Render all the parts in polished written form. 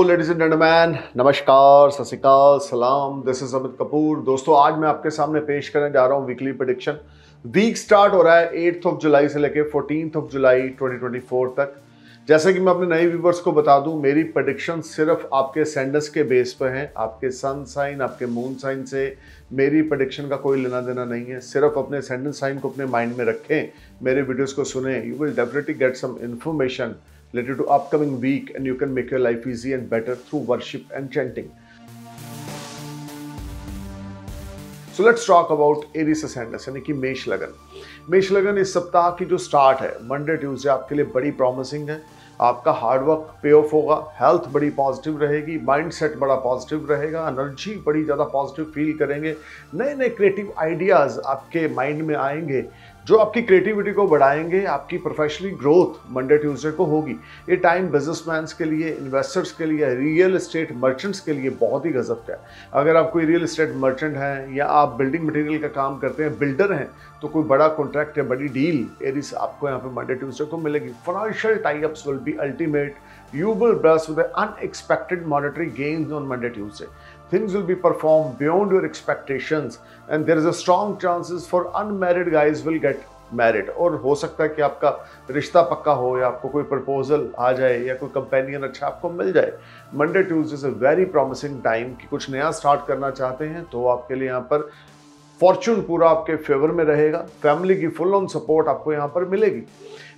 Ladies and gentleman, नमस्कार, सत श्री अकाल, सलाम। This is Amit Kapoor. दोस्तों, आज मैं आपके सामने पेश करने जा रहा हूं वीकली प्रेडिक्शन। वीक स्टार्ट हो रहा है 8 जुलाई से लेकर 14 जुलाई 2024 तक। जैसे कि मैं अपने नए व्यूवर्स को बता दूं, मेरी प्रेडिक्शन सिर्फ आपके सेंडस के बेस पर हैं। आपके सन साइन, आपके मून साइन से मेरी प्रेडिक्शन का कोई लेना देना नहीं है। सिर्फ अपने सेंडस साइन को अपने माइंड में रखें, मेरे वीडियोस को सुने। You will definitely get some information related to upcoming week, and you can make your life easy and better through worship and chanting. So let's talk about Aries Ascendant यानी कि मेष लगन। मेष लगन इस सप्ताह की जो स्टार्ट है मंडे ट्यूसडे आपके लिए बड़ी प्रॉमिसिंग है। आपका हार्डवर्क पे ऑफ होगा, हेल्थ बड़ी पॉजिटिव रहेगी, माइंडसेट बड़ा पॉजिटिव रहेगा, एनर्जी बड़ी ज़्यादा पॉजिटिव फील करेंगे। नए नए क्रिएटिव आइडियाज़ आपके माइंड में आएंगे जो आपकी क्रिएटिविटी को बढ़ाएंगे। आपकी प्रोफेशनली ग्रोथ मंडे ट्यूसडे को होगी। ये टाइम बिजनेसमैन के लिए, इन्वेस्टर्स के लिए, रियल एस्टेट मर्चेंट्स के लिए बहुत ही गजब का है। अगर आप कोई रियल एस्टेट मर्चेंट हैं या आप बिल्डिंग मटेरियल का काम करते हैं, बिल्डर हैं, तो कोई बड़ा कॉन्ट्रैक्ट या बड़ी डील एरीज आपको यहाँ पे मंडे ट्यूसडे को मिलेगी। Financial tie-ups will be ultimate. You will bless with unexpected monetary gains on Monday, Tuesday. Things will be performed beyond your expectations, and there is a strong chances for unmarried guys will get married. और हो सकता है कि आपका रिश्ता पक्का हो या आपको कोई प्रपोजल आ जाए या कोई कंपेनियन अच्छा आपको मिल जाए। Monday Tuesday is a very promising time कि कुछ नया स्टार्ट करना चाहते हैं तो आपके लिए यहाँ पर फॉर्चून पूरा आपके फेवर में रहेगा। फैमिली की फुल ऑन सपोर्ट आपको यहाँ पर मिलेगी।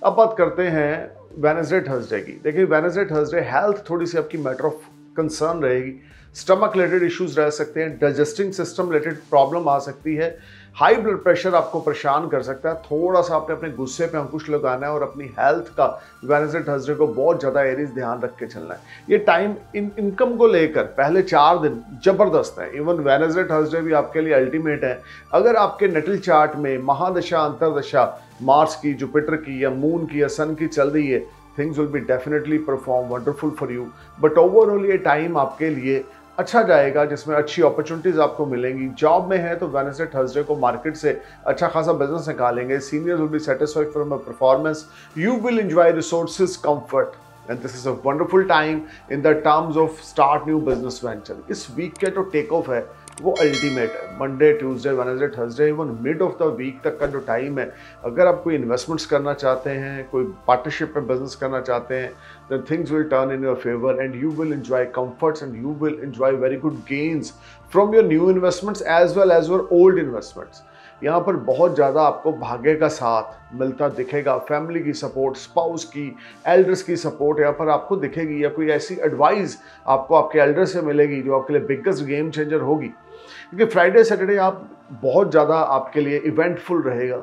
अब बात करते हैं वेडनेसडे थर्सडे की। देखिए, वेडनेसडे थर्सडे हेल्थ थोड़ी सी आपकी मैटर ऑफ कंसर्न रहेगी। स्टमक रिलेटेड इश्यूज रह सकते हैं, डाइजेस्टिंग सिस्टम रिलेटेड प्रॉब्लम आ सकती है, हाई ब्लड प्रेशर आपको परेशान कर सकता है। थोड़ा सा आपने अपने गुस्से पे अंकुश लगाना है और अपनी हेल्थ का वेडनेसडे थर्सडे को बहुत ज़्यादा एरीज ध्यान रख के चलना है। ये टाइम इनकम को लेकर पहले 4 दिन जबरदस्त है। इवन वेडनेसडे थर्सडे भी आपके लिए अल्टीमेट है। अगर आपके नेटल चार्ट में महादशा अंतरदशा मार्स की, जुपिटर की या मून की या सन की चल रही है, things will be definitely perform wonderful for you. But overall ये टाइम आपके लिए अच्छा जाएगा जिसमें अच्छी अपॉर्चुनिटीज आपको मिलेंगी। जॉब में है तो वेडनेसडे थर्सडे को मार्केट से अच्छा खासा बिजनेस निकालेंगे। Seniors will be satisfied from your performance. You will enjoy resources comfort and this is a wonderful time in the terms of start new business venture. इस week का जो take off है वो ultimate है। Monday Tuesday Wednesday Thursday even mid of the week तक का जो time है, अगर आप कोई इन्वेस्टमेंट्स करना चाहते हैं, कोई पार्टनरशिप में बिजनेस करना चाहते हैं, then things will turn in your favor and you will enjoy comforts and you will enjoy very good gains from your new investments as well as your old investments. यहाँ पर बहुत ज़्यादा आपको भाग्य का साथ मिलता दिखेगा। फैमिली की सपोर्ट, स्पाउस की, एल्डर्स की सपोर्ट यहाँ पर आपको दिखेगी, या कोई ऐसी एडवाइस आपको आपके एल्डर से मिलेगी जो आपके लिए बिगेस्ट गेम चेंजर होगी। क्योंकि फ्राइडे सैटरडे आप बहुत ज़्यादा आपके लिए इवेंटफुल रहेगा।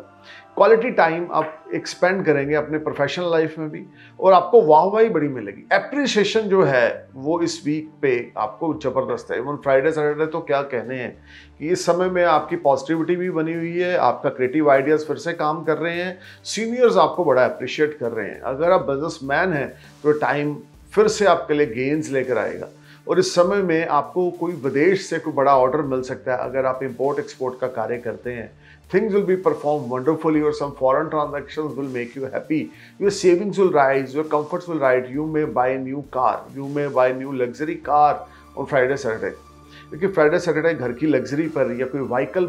क्वालिटी टाइम आप एक्सपेंड करेंगे अपने प्रोफेशनल लाइफ में भी, और आपको वाहवाही बड़ी मिलेगी। एप्रिसिएशन जो है वो इस वीक पे आपको ज़बरदस्त है। इवन फ्राइडे सैटरडे तो क्या कहने हैं कि इस समय में आपकी पॉजिटिविटी भी बनी हुई है, आपका क्रिएटिव आइडियाज़ फिर से काम कर रहे हैं, सीनियर्स आपको बड़ा अप्रिशिएट कर रहे हैं। अगर आप बिजनेसमैन हैं तो टाइम फिर से आपके लिए गेन्स लेकर आएगा, और इस समय में आपको कोई विदेश से कोई बड़ा ऑर्डर मिल सकता है। अगर आप इंपोर्ट एक्सपोर्ट का कार्य करते हैं, things will be performed wonderfully, or some foreign transactions will make you happy. Your savings will rise, your comforts will rise. You may buy a new car, you may buy a new luxury car on Friday Saturday. क्योंकि Friday Saturday घर की luxury पर या कोई vehicle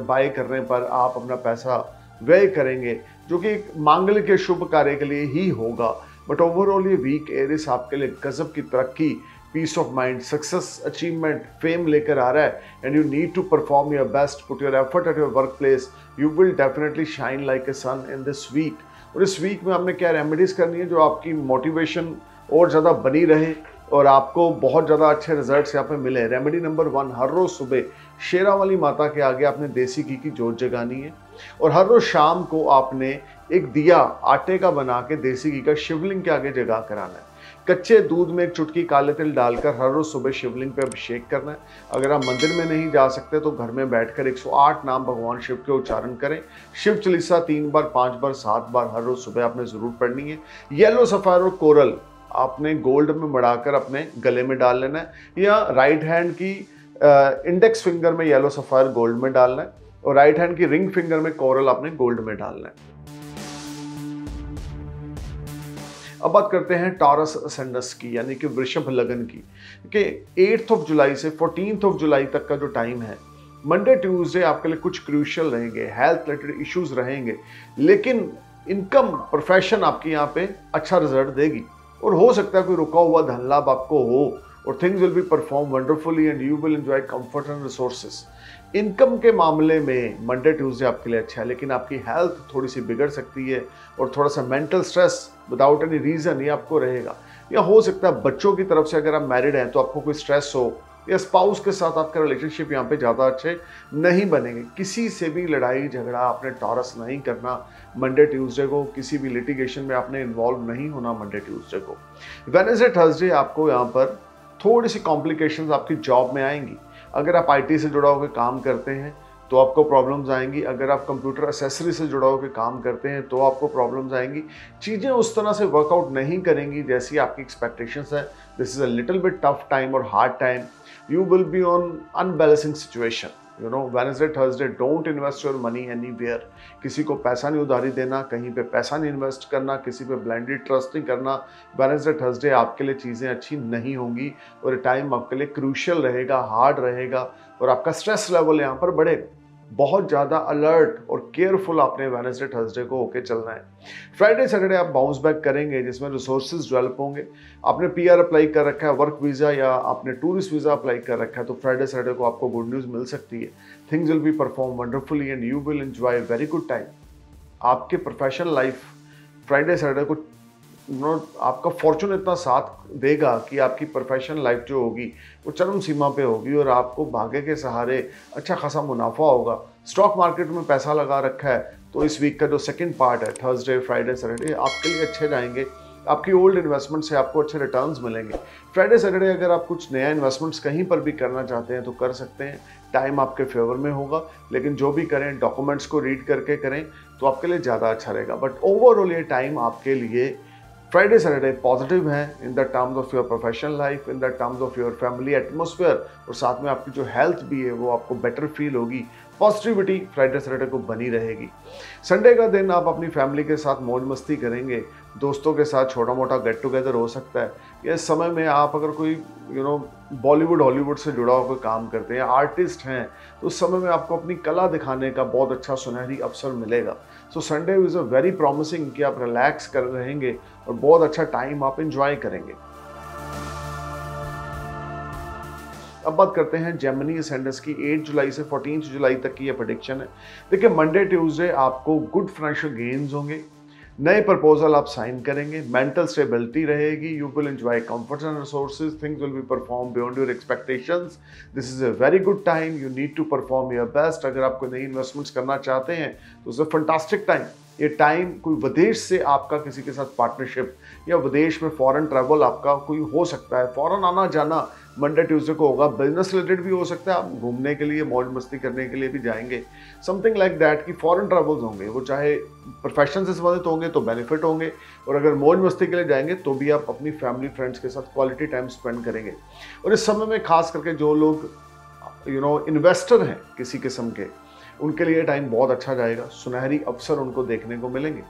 bye करने पर आप अपना पैसा व्यय करेंगे, जो कि एक मांगलिक के शुभ कार्य के लिए ही होगा। बट ओवरऑल ये वीक एरिस आपके लिए गजब की तरक्की, peace of mind, success, achievement, fame लेकर आ रहा है। And you need to perform your best, put your effort at your work place. You will definitely shine like a sun in this week. और इस वीक में आपने क्या remedies करनी है जो आपकी मोटिवेशन और ज़्यादा बनी रहे और आपको बहुत ज़्यादा अच्छे रिजल्ट्स यहाँ पे मिले। रेमेडी नंबर 1, हर रोज़ सुबह शेरा वाली माता के आगे आपने देसी घी की जोत जगानी है, और हर रोज़ शाम को आपने एक दिया आटे का बना के देसी घी का शिवलिंग के आगे जगा कराना है। कच्चे दूध में एक चुटकी काले तिल डालकर हर रोज सुबह शिवलिंग पे अभिषेक करना है। अगर आप मंदिर में नहीं जा सकते तो घर में बैठकर 108 नाम भगवान शिव के उच्चारण करें। शिव चालीसा 3 बार, 5 बार, 7 बार हर रोज सुबह आपने जरूर पढ़नी है। येलो सफायर और कोरल आपने गोल्ड में मढ़ाकर अपने गले में डाल लेना है, या राइट हैंड की इंडेक्स फिंगर में येलो सफायर गोल्ड में डालना है, और राइट हैंड की रिंग फिंगर में कोरल आपने गोल्ड में डालना है। अब बात करते हैं टॉरस असेंडेंस की, यानी कि वृषभ लगन की, कि 8 जुलाई से 14 जुलाई तक का जो टाइम है, मंडे ट्यूसडे आपके लिए कुछ क्रूशियल रहेंगे, हेल्थ रिलेटेड इश्यूज रहेंगे, लेकिन इनकम प्रोफेशन आपकी यहाँ पे अच्छा रिजल्ट देगी और हो सकता है कोई रुका हुआ धन लाभ आपको हो और things will be perform wonderfully and you will enjoy comfort and resources. Income के मामले में मंडे ट्यूसडे आपके लिए अच्छा है, लेकिन आपकी हेल्थ थोड़ी सी बिगड़ सकती है और थोड़ा सा mental stress without any reason ये आपको रहेगा। या हो सकता है बच्चों की तरफ से अगर आप मैरिड हैं तो आपको कोई स्ट्रेस हो, या स्पाउस के साथ आपका रिलेशनशिप यहाँ पे ज़्यादा अच्छे नहीं बनेंगे। किसी से भी लड़ाई झगड़ा आपने टॉरस नहीं करना मंडे ट्यूसडे को, किसी भी लिटिगेशन में आपने इन्वॉल्व नहीं होना मंडे ट्यूसडे को। वेडनेसडे थर्सडे आपको यहाँ पर थोड़ी सी कॉम्प्लिकेशंस आपकी जॉब में आएंगी। अगर आप आईटी से जुड़ा होकर काम करते हैं तो आपको प्रॉब्लम्स आएंगी, अगर आप कंप्यूटर एक्सेसरी से जुड़ा होकर काम करते हैं तो आपको प्रॉब्लम्स आएंगी। चीज़ें उस तरह से वर्कआउट नहीं करेंगी जैसी आपकी एक्सपेक्टेशंस है। This is a little bit tough time और hard time. You will be on unbalancing situation. You know, Wednesday, Thursday, don't invest your money anywhere. किसी को पैसा नहीं उधारी देना, कहीं पे पैसा नहीं इन्वेस्ट करना, किसी पे ब्लाइंडली ट्रस्ट नहीं करना। Wednesday, Thursday आपके लिए चीज़ें अच्छी नहीं होंगी और टाइम आपके लिए क्रूशियल रहेगा, हार्ड रहेगा और आपका स्ट्रेस लेवल यहाँ पर बढ़ेगा। बहुत ज़्यादा अलर्ट और केयरफुल आपने वेडनेसडे थर्सडे को होके चलना है। फ्राइडे सैटरडे आप बाउंस बैक करेंगे जिसमें रिसोर्सेज डेवलप होंगे। आपने पीआर अप्लाई कर रखा है, वर्क वीज़ा या आपने टूरिस्ट वीज़ा अप्लाई कर रखा है, तो फ्राइडे सैटरडे को आपको गुड न्यूज़ मिल सकती है। Things will be perform wonderfully and you will enjoy very good time. आपके प्रोफेशनल लाइफ फ्राइडे सैटरडे को आपका फॉर्चून इतना साथ देगा कि आपकी प्रोफेशनल लाइफ जो होगी वो चरम सीमा पे होगी और आपको भाग्य के सहारे अच्छा खासा मुनाफा होगा। स्टॉक मार्केट में पैसा लगा रखा है तो इस वीक का जो सेकंड पार्ट है थर्सडे फ्राइडे सैटरडे आपके लिए अच्छे जाएंगे। आपकी ओल्ड इन्वेस्टमेंट से आपको अच्छे रिटर्न्स मिलेंगे। फ्राइडे सैटरडे अगर आप कुछ नया इन्वेस्टमेंट्स कहीं पर भी करना चाहते हैं तो कर सकते हैं, टाइम आपके फेवर में होगा, लेकिन जो भी करें डॉक्यूमेंट्स को रीड करके करें तो आपके लिए ज़्यादा अच्छा रहेगा। बट ओवरऑल ये टाइम आपके लिए फ्राइडे सैटरडे पॉजिटिव है इन the terms of your professional life, in the terms of your family atmosphere, और साथ में आपकी जो हेल्थ भी है वो आपको बेटर फील होगी। पॉजिटिविटी फ्राइडे सैटरडे को बनी रहेगी। संडे का दिन आप अपनी फैमिली के साथ मौज मस्ती करेंगे, दोस्तों के साथ छोटा मोटा गेट टुगेदर हो सकता है। या इस समय में आप अगर कोई बॉलीवुड हॉलीवुड से जुड़ा होकर काम करते हैं, आर्टिस्ट हैं, तो उस समय में आपको अपनी कला दिखाने का बहुत अच्छा सुनहरी अवसर मिलेगा। So Sunday is a very promising कि आप रिलैक्स कर रहेंगे और बहुत अच्छा टाइम आप इंजॉय करेंगे। अब बात करते हैं जेमिनी असेंडेंस की। 8 जुलाई से 14 जुलाई तक की ये प्रेडिक्शन है। देखिए मंडे ट्यूसडे आपको गुड फाइनेंशियल गेन्स होंगे, नए प्रपोजल आप साइन करेंगे, मेंटल स्टेबिलिटी रहेगी, you will enjoy comforts and resources, things will be perform beyond your expectations. This is a very good time, you need to perform your best. अगर आप कोई नई investments करना चाहते हैं तो इट्स अ फंटास्टिक टाइम। ये टाइम कोई विदेश से आपका किसी के साथ पार्टनरशिप या विदेश में फॉरेन ट्रैवल आपका कोई हो सकता है, फॉरेन आना जाना मंडे ट्यूसडे को होगा। बिजनेस रिलेटेड भी हो सकता है, आप घूमने के लिए मौज मस्ती करने के लिए भी जाएंगे, समथिंग लाइक दैट कि फॉरेन ट्रैवल्स होंगे, वो चाहे प्रोफेशन से संबंधित होंगे तो बेनिफिट होंगे, और अगर मौज मस्ती के लिए जाएंगे तो भी आप अपनी फैमिली फ्रेंड्स के साथ क्वालिटी टाइम स्पेंड करेंगे। और इस समय में खास करके जो लोग इन्वेस्टर हैं किसी किस्म के, उनके लिए टाइम बहुत अच्छा जाएगा, सुनहरी अवसर उनको देखने को मिलेंगे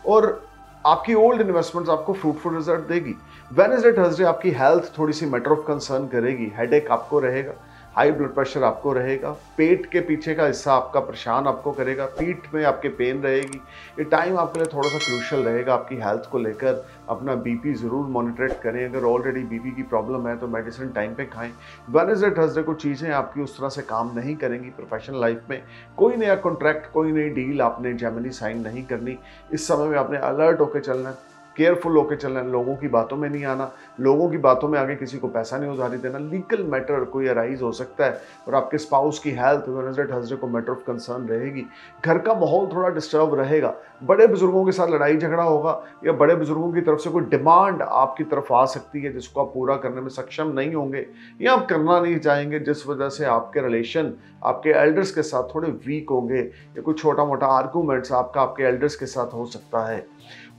और आपकी ओल्ड इन्वेस्टमेंट्स आपको फ्रूटफुल रिजल्ट देगी। वेडनेसडे थर्सडे आपकी हेल्थ थोड़ी सी मैटर ऑफ कंसर्न करेगी, हेडेक आपको रहेगा, हाई ब्लड प्रेशर आपको रहेगा, पेट के पीछे का हिस्सा आपका परेशान आपको करेगा, पीठ में आपके पेन रहेगी। ये टाइम आपके लिए थोड़ा सा क्रूशियल रहेगा आपकी हेल्थ को लेकर। अपना बीपी ज़रूर मॉनिटरेट करें, अगर ऑलरेडी बीपी की प्रॉब्लम है तो मेडिसिन टाइम पे खाएं। वेडनेसडे थर्सडे को चीज़ें आपकी उस तरह से काम नहीं करेंगी प्रोफेशनल लाइफ में। कोई नया कॉन्ट्रैक्ट, कोई नई डील आपने जेमिनी साइन नहीं करनी। इस समय में आपने अलर्ट होकर चलना है, केयरफुल होकर चलना है, लोगों की बातों में नहीं आना, लोगों की बातों में आगे किसी को पैसा नहीं उधारी देना। लीगल मैटर कोई अराइज हो सकता है और आपके स्पाउस की हेल्थ वेडनेसडे थर्सडे को मैटर ऑफ कंसर्न रहेगी। घर का माहौल थोड़ा डिस्टर्ब रहेगा, बड़े बुजुर्गों के साथ लड़ाई झगड़ा होगा या बड़े बुजुर्गों की तरफ से कोई डिमांड आपकी तरफ आ सकती है जिसको आप पूरा करने में सक्षम नहीं होंगे या आप करना नहीं चाहेंगे, जिस वजह से आपके रिलेशन आपके एल्डर्स के साथ थोड़े वीक होंगे या कोई छोटा मोटा आर्गूमेंट्स आपके एल्डर्स के साथ हो सकता है।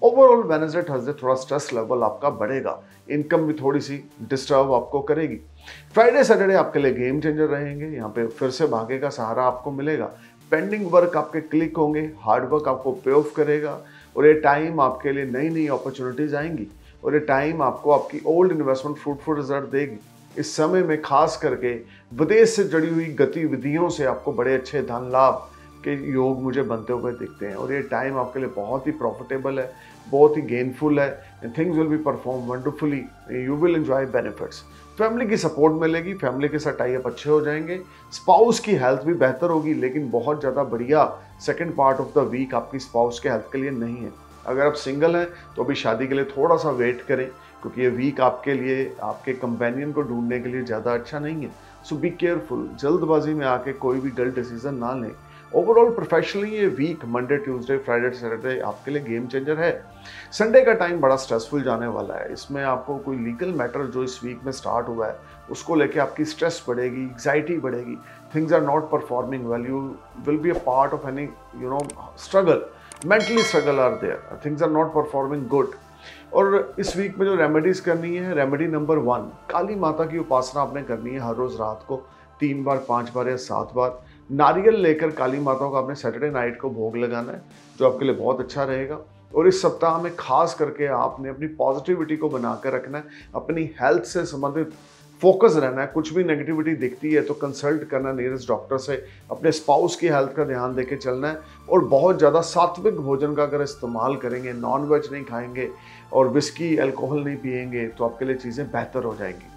ओवरऑल वेडनेसडे थर्सडे थोड़ा स्ट्रेस लेवल आपका बढ़ेगा, इनकम भी थोड़ी सी डिस्टर्ब आपको करेगी। फ्राइडे सैटरडे आपके लिए गेम चेंजर रहेंगे, यहाँ पे फिर से भाग्य का सहारा आपको मिलेगा, पेंडिंग वर्क आपके क्लिक होंगे, हार्ड वर्क आपको पे ऑफ करेगा और ये टाइम आपके लिए नई नई अपॉर्चुनिटीज आएंगी। और ये टाइम आपको आपकी ओल्ड इन्वेस्टमेंट फ्रूटफुल रिजल्ट देगी। इस समय में खास करके विदेश से जुड़ी हुई गतिविधियों से आपको बड़े अच्छे धन लाभ के योग मुझे बनते हुए दिखते हैं और ये टाइम आपके लिए बहुत ही प्रॉफिटेबल है, बहुत ही गेनफुल है and things will be perform wonderfully, you will enjoy benefits. Family की सपोर्ट मिलेगी, फैमिली के साथ टाई अप अच्छे हो जाएंगे, स्पाउस की हेल्थ भी बेहतर होगी, लेकिन बहुत ज़्यादा बढ़िया second part of the week आपकी स्पाउस के हेल्थ के लिए नहीं है। अगर आप सिंगल हैं तो अभी शादी के लिए थोड़ा सा वेट करें, क्योंकि ये वीक आपके लिए आपके कंपेनियन को ढूंढने के लिए ज़्यादा अच्छा नहीं है। सो बी केयरफुल, जल्दबाजी में आके कोई भी गलत डिसीजन ना लें। ओवरऑल प्रोफेशनली ये week Monday Tuesday Friday Saturday आपके लिए गेम चेंजर है। संडे का टाइम बड़ा स्ट्रेसफुल जाने वाला है। इसमें आपको कोई लीगल मैटर जो इस वीक में स्टार्ट हुआ है उसको लेके आपकी स्ट्रेस बढ़ेगी, एंग्जाइटी बढ़ेगी, things are not performing well, you will be a part of any struggle, mentally struggle are there, things are not performing good. और इस वीक में जो रेमेडीज करनी है, रेमेडी नंबर 1, काली माता की उपासना आपने करनी है हर रोज रात को 3 बार 5 बार या 7 बार। नारियल लेकर काली माता को आपने सैटरडे नाइट को भोग लगाना है, जो आपके लिए बहुत अच्छा रहेगा। और इस सप्ताह में खास करके आपने अपनी पॉजिटिविटी को बनाकर रखना है, अपनी हेल्थ से संबंधित फोकस रहना है। कुछ भी नेगेटिविटी दिखती है तो कंसल्ट करना नियरेस्ट डॉक्टर से, अपने स्पाउस की हेल्थ का ध्यान देके चलना है और बहुत ज़्यादा सात्विक भोजन का अगर इस्तेमाल करेंगे, नॉन वेज नहीं खाएंगे और विस्की अल्कोहल नहीं पिएंगे तो आपके लिए चीज़ें बेहतर हो जाएंगी।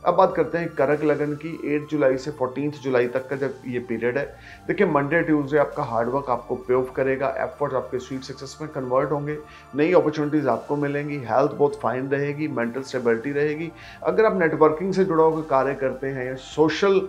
अब बात करते हैं करक लगन की। 8 जुलाई से 14 जुलाई तक का जब ये पीरियड है, देखिए मंडे ट्यूसडे आपका हार्डवर्क आपको पे ऑफ करेगा, एफर्ट्स आपके स्वीट सक्सेस में कन्वर्ट होंगे, नई अपॉर्चुनिटीज़ आपको मिलेंगी, हेल्थ बहुत फाइन रहेगी, मेंटल स्टेबिलिटी रहेगी। अगर आप नेटवर्किंग से जुड़ा होकर कार्य करते हैं या सोशल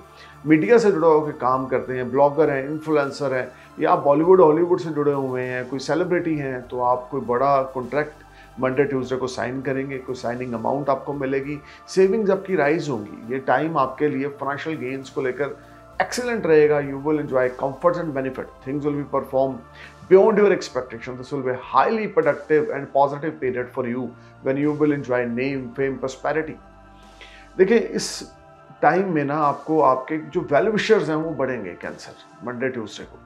मीडिया से जुड़ा होकर काम करते हैं, ब्लॉगर हैं, इन्फ्लुएंसर हैं, या आप बॉलीवुड हॉलीवुड से जुड़े हुए हैं, कोई सेलिब्रिटी हैं, तो आप कोई बड़ा कॉन्ट्रैक्ट मंडे ट्यूसडे को साइन करेंगे, कोई साइनिंग अमाउंट आपको मिलेगी, सेविंग्स आपकी राइज होंगी। ये टाइम आपके लिए फाइनेंशियल गेन्स को लेकर एक्सीलेंट रहेगा। You will enjoy comforts and benefit, things will be perform beyond your expectation. This will be highly productive and positive period for you when you will enjoy name fame prosperity. देखिए इस time में ना आपको आपके जो well wishers हैं वो बढ़ेंगे कैंसर मंडे ट्यूसडे को,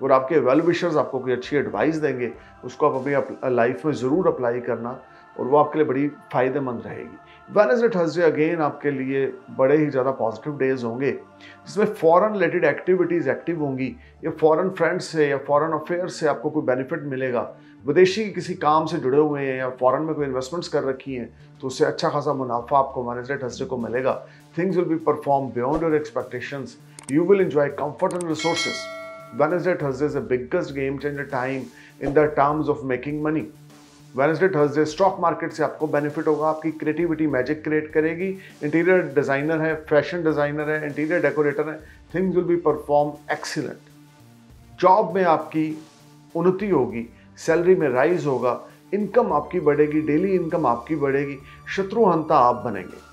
और आपके वेल विशर्स आपको कोई अच्छी एडवाइस देंगे, उसको आप अपनी लाइफ में ज़रूर अप्लाई करना और वो आपके लिए बड़ी फ़ायदेमंद रहेगी। वेडनेसडे थर्सडे अगेन आपके लिए बड़े ही ज़्यादा पॉजिटिव डेज होंगे, जिसमें फॉरेन रिलेटेड एक्टिविटीज़ एक्टिव होंगी, या फॉरेन फ्रेंड्स से या फॉरेन अफेयर्स से आपको कोई बेनिफिट मिलेगा। विदेशी किसी काम से जुड़े हुए हैं या फॉरेन में कोई इन्वेस्टमेंट्स कर रखी हैं तो उससे अच्छा खासा मुनाफा आपको वेडनेसडे थर्सडे को मिलेगा। Things will be perform beyond your expectations, you will enjoy comfort and resources. Wednesday, Thursday is the biggest game changer time in the terms of making money. Wednesday, Thursday stock market से आपको benefit होगा, आपकी creativity magic create करेगी। Interior designer है, fashion designer है, interior decorator है, things will be perform excellent. Job में आपकी उन्नति होगी, सैलरी में राइज होगा, इनकम आपकी बढ़ेगी, डेली इनकम आपकी बढ़ेगी, शत्रुहंता आप बनेंगे।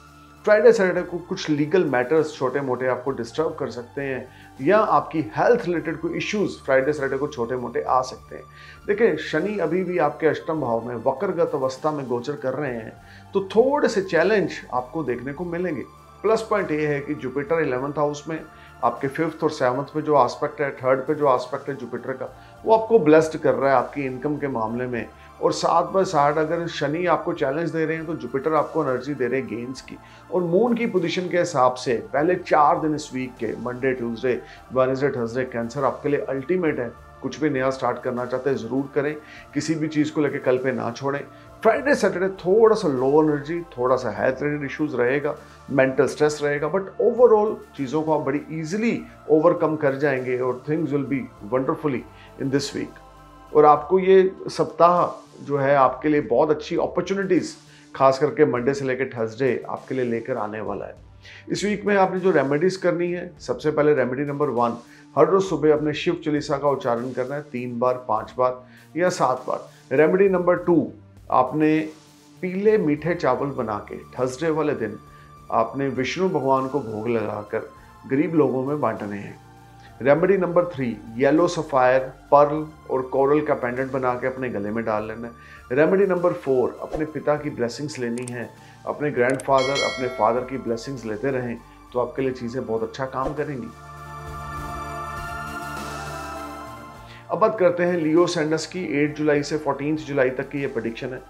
फ्राइडे सैटरडे को कुछ लीगल मैटर्स छोटे मोटे आपको डिस्टर्ब कर सकते हैं, या आपकी हेल्थ रिलेटेड कोई इश्यूज फ्राइडे सैटरडे को छोटे मोटे आ सकते हैं। देखिए शनि अभी भी आपके अष्टम भाव में वक्रगत अवस्था में गोचर कर रहे हैं, तो थोड़े से चैलेंज आपको देखने को मिलेंगे। प्लस पॉइंट ये है कि जुपिटर 11th हाउस में आपके 5th और 7th पे जो आस्पेक्ट है, 3rd पे जो आस्पेक्ट है जुपिटर का, वो आपको ब्लेस्ड कर रहा है आपकी इनकम के मामले में। और 7/7 अगर शनि आपको चैलेंज दे रहे हैं तो जुपिटर आपको एनर्जी दे रहे हैं गेन्स की। और मून की पोजीशन के हिसाब से पहले 4 दिन इस वीक के Monday Tuesday Wednesday Thursday cancer आपके लिए अल्टीमेट है। कुछ भी नया स्टार्ट करना चाहते हैं ज़रूर करें, किसी भी चीज़ को लेकर कल पे ना छोड़ें। फ्राइडे सैटरडे थोड़ा सा लो एनर्जी, थोड़ा सा हेल्थ रिलेटेड इश्यूज रहेगा, मेंटल स्ट्रेस रहेगा, बट ओवरऑल चीज़ों को आप बड़ी ईजिली ओवरकम कर जाएंगे और things will be wonderfully in this week. और आपको ये सप्ताह जो है आपके लिए बहुत अच्छी अपॉर्चुनिटीज़ खास करके मंडे से लेकर थर्सडे आपके लिए लेकर आने वाला है। इस वीक में आपने जो रेमेडीज़ करनी है, सबसे पहले रेमेडी नंबर 1, हर रोज़ सुबह अपने शिव चालीसा का उच्चारण करना है 3 बार 5 बार या 7 बार। रेमेडी नंबर 2, आपने पीले मीठे चावल बना के थर्सडे वाले दिन आपने विष्णु भगवान को भोग लगाकर गरीब लोगों में बांटने हैं। Remedy number 3, yellow sapphire, pearl और कोरल का पेंडेंट बना के अपने गले में डाल लेना है। रेमेडी नंबर 4, अपने पिता की ब्लेसिंग्स लेनी है, अपने ग्रैंडफादर अपने फादर की ब्लेसिंग्स लेते रहें तो आपके लिए चीज़ें बहुत अच्छा काम करेंगी। अब बात करते हैं लियो सैंडर्स की। 8 जुलाई से 14 जुलाई तक की ये प्रेडिक्शन है।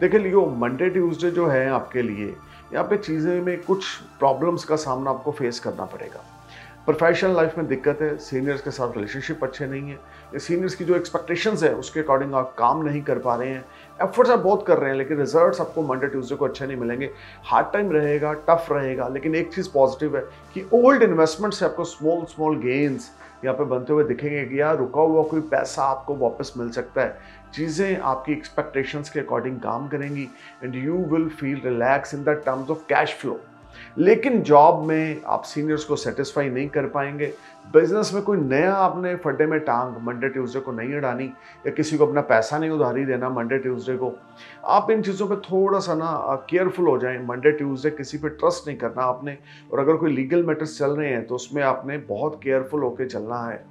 देखिए लियो, मंडे ट्यूसडे जो है आपके लिए, यहाँ पे चीज़ें में कुछ प्रॉब्लम्स का सामना आपको फेस करना पड़ेगा। प्रोफेशनल लाइफ में दिक्कत है, सीनियर्स के साथ रिलेशनशिप अच्छे नहीं है, या सीनियर्स की जो एक्सपेक्टेशंस है उसके अकॉर्डिंग आप काम नहीं कर पा रहे हैं। एफर्ट्स आप बहुत कर रहे हैं लेकिन रिजल्ट्स आपको मंडे ट्यूसडे को अच्छे नहीं मिलेंगे। हार्ड टाइम रहेगा, टफ रहेगा, लेकिन एक चीज़ पॉजिटिव है कि ओल्ड इन्वेस्टमेंट से आपको स्मॉल स्मॉल गेन्स यहाँ पे बनते हुए दिखेंगे कि यार रुका हुआ कोई पैसा आपको वापस मिल सकता है। चीज़ें आपकी एक्सपेक्टेशंस के अकॉर्डिंग काम करेंगी and you will feel relax in the terms of cash flow. लेकिन जॉब में आप सीनियर्स को सेटिस्फाई नहीं कर पाएंगे। बिजनेस में कोई नया आपने फड्डे में टांग मंडे ट्यूसडे को नहीं अड़ानी, या किसी को अपना पैसा नहीं उधारी देना मंडे ट्यूसडे को। आप इन चीज़ों पे थोड़ा सा ना केयरफुल हो जाएं। मंडे ट्यूसडे किसी पे ट्रस्ट नहीं करना आपने, और अगर कोई लीगल मैटर्स चल रहे हैं तो उसमें आपने बहुत केयरफुल होकर चलना है।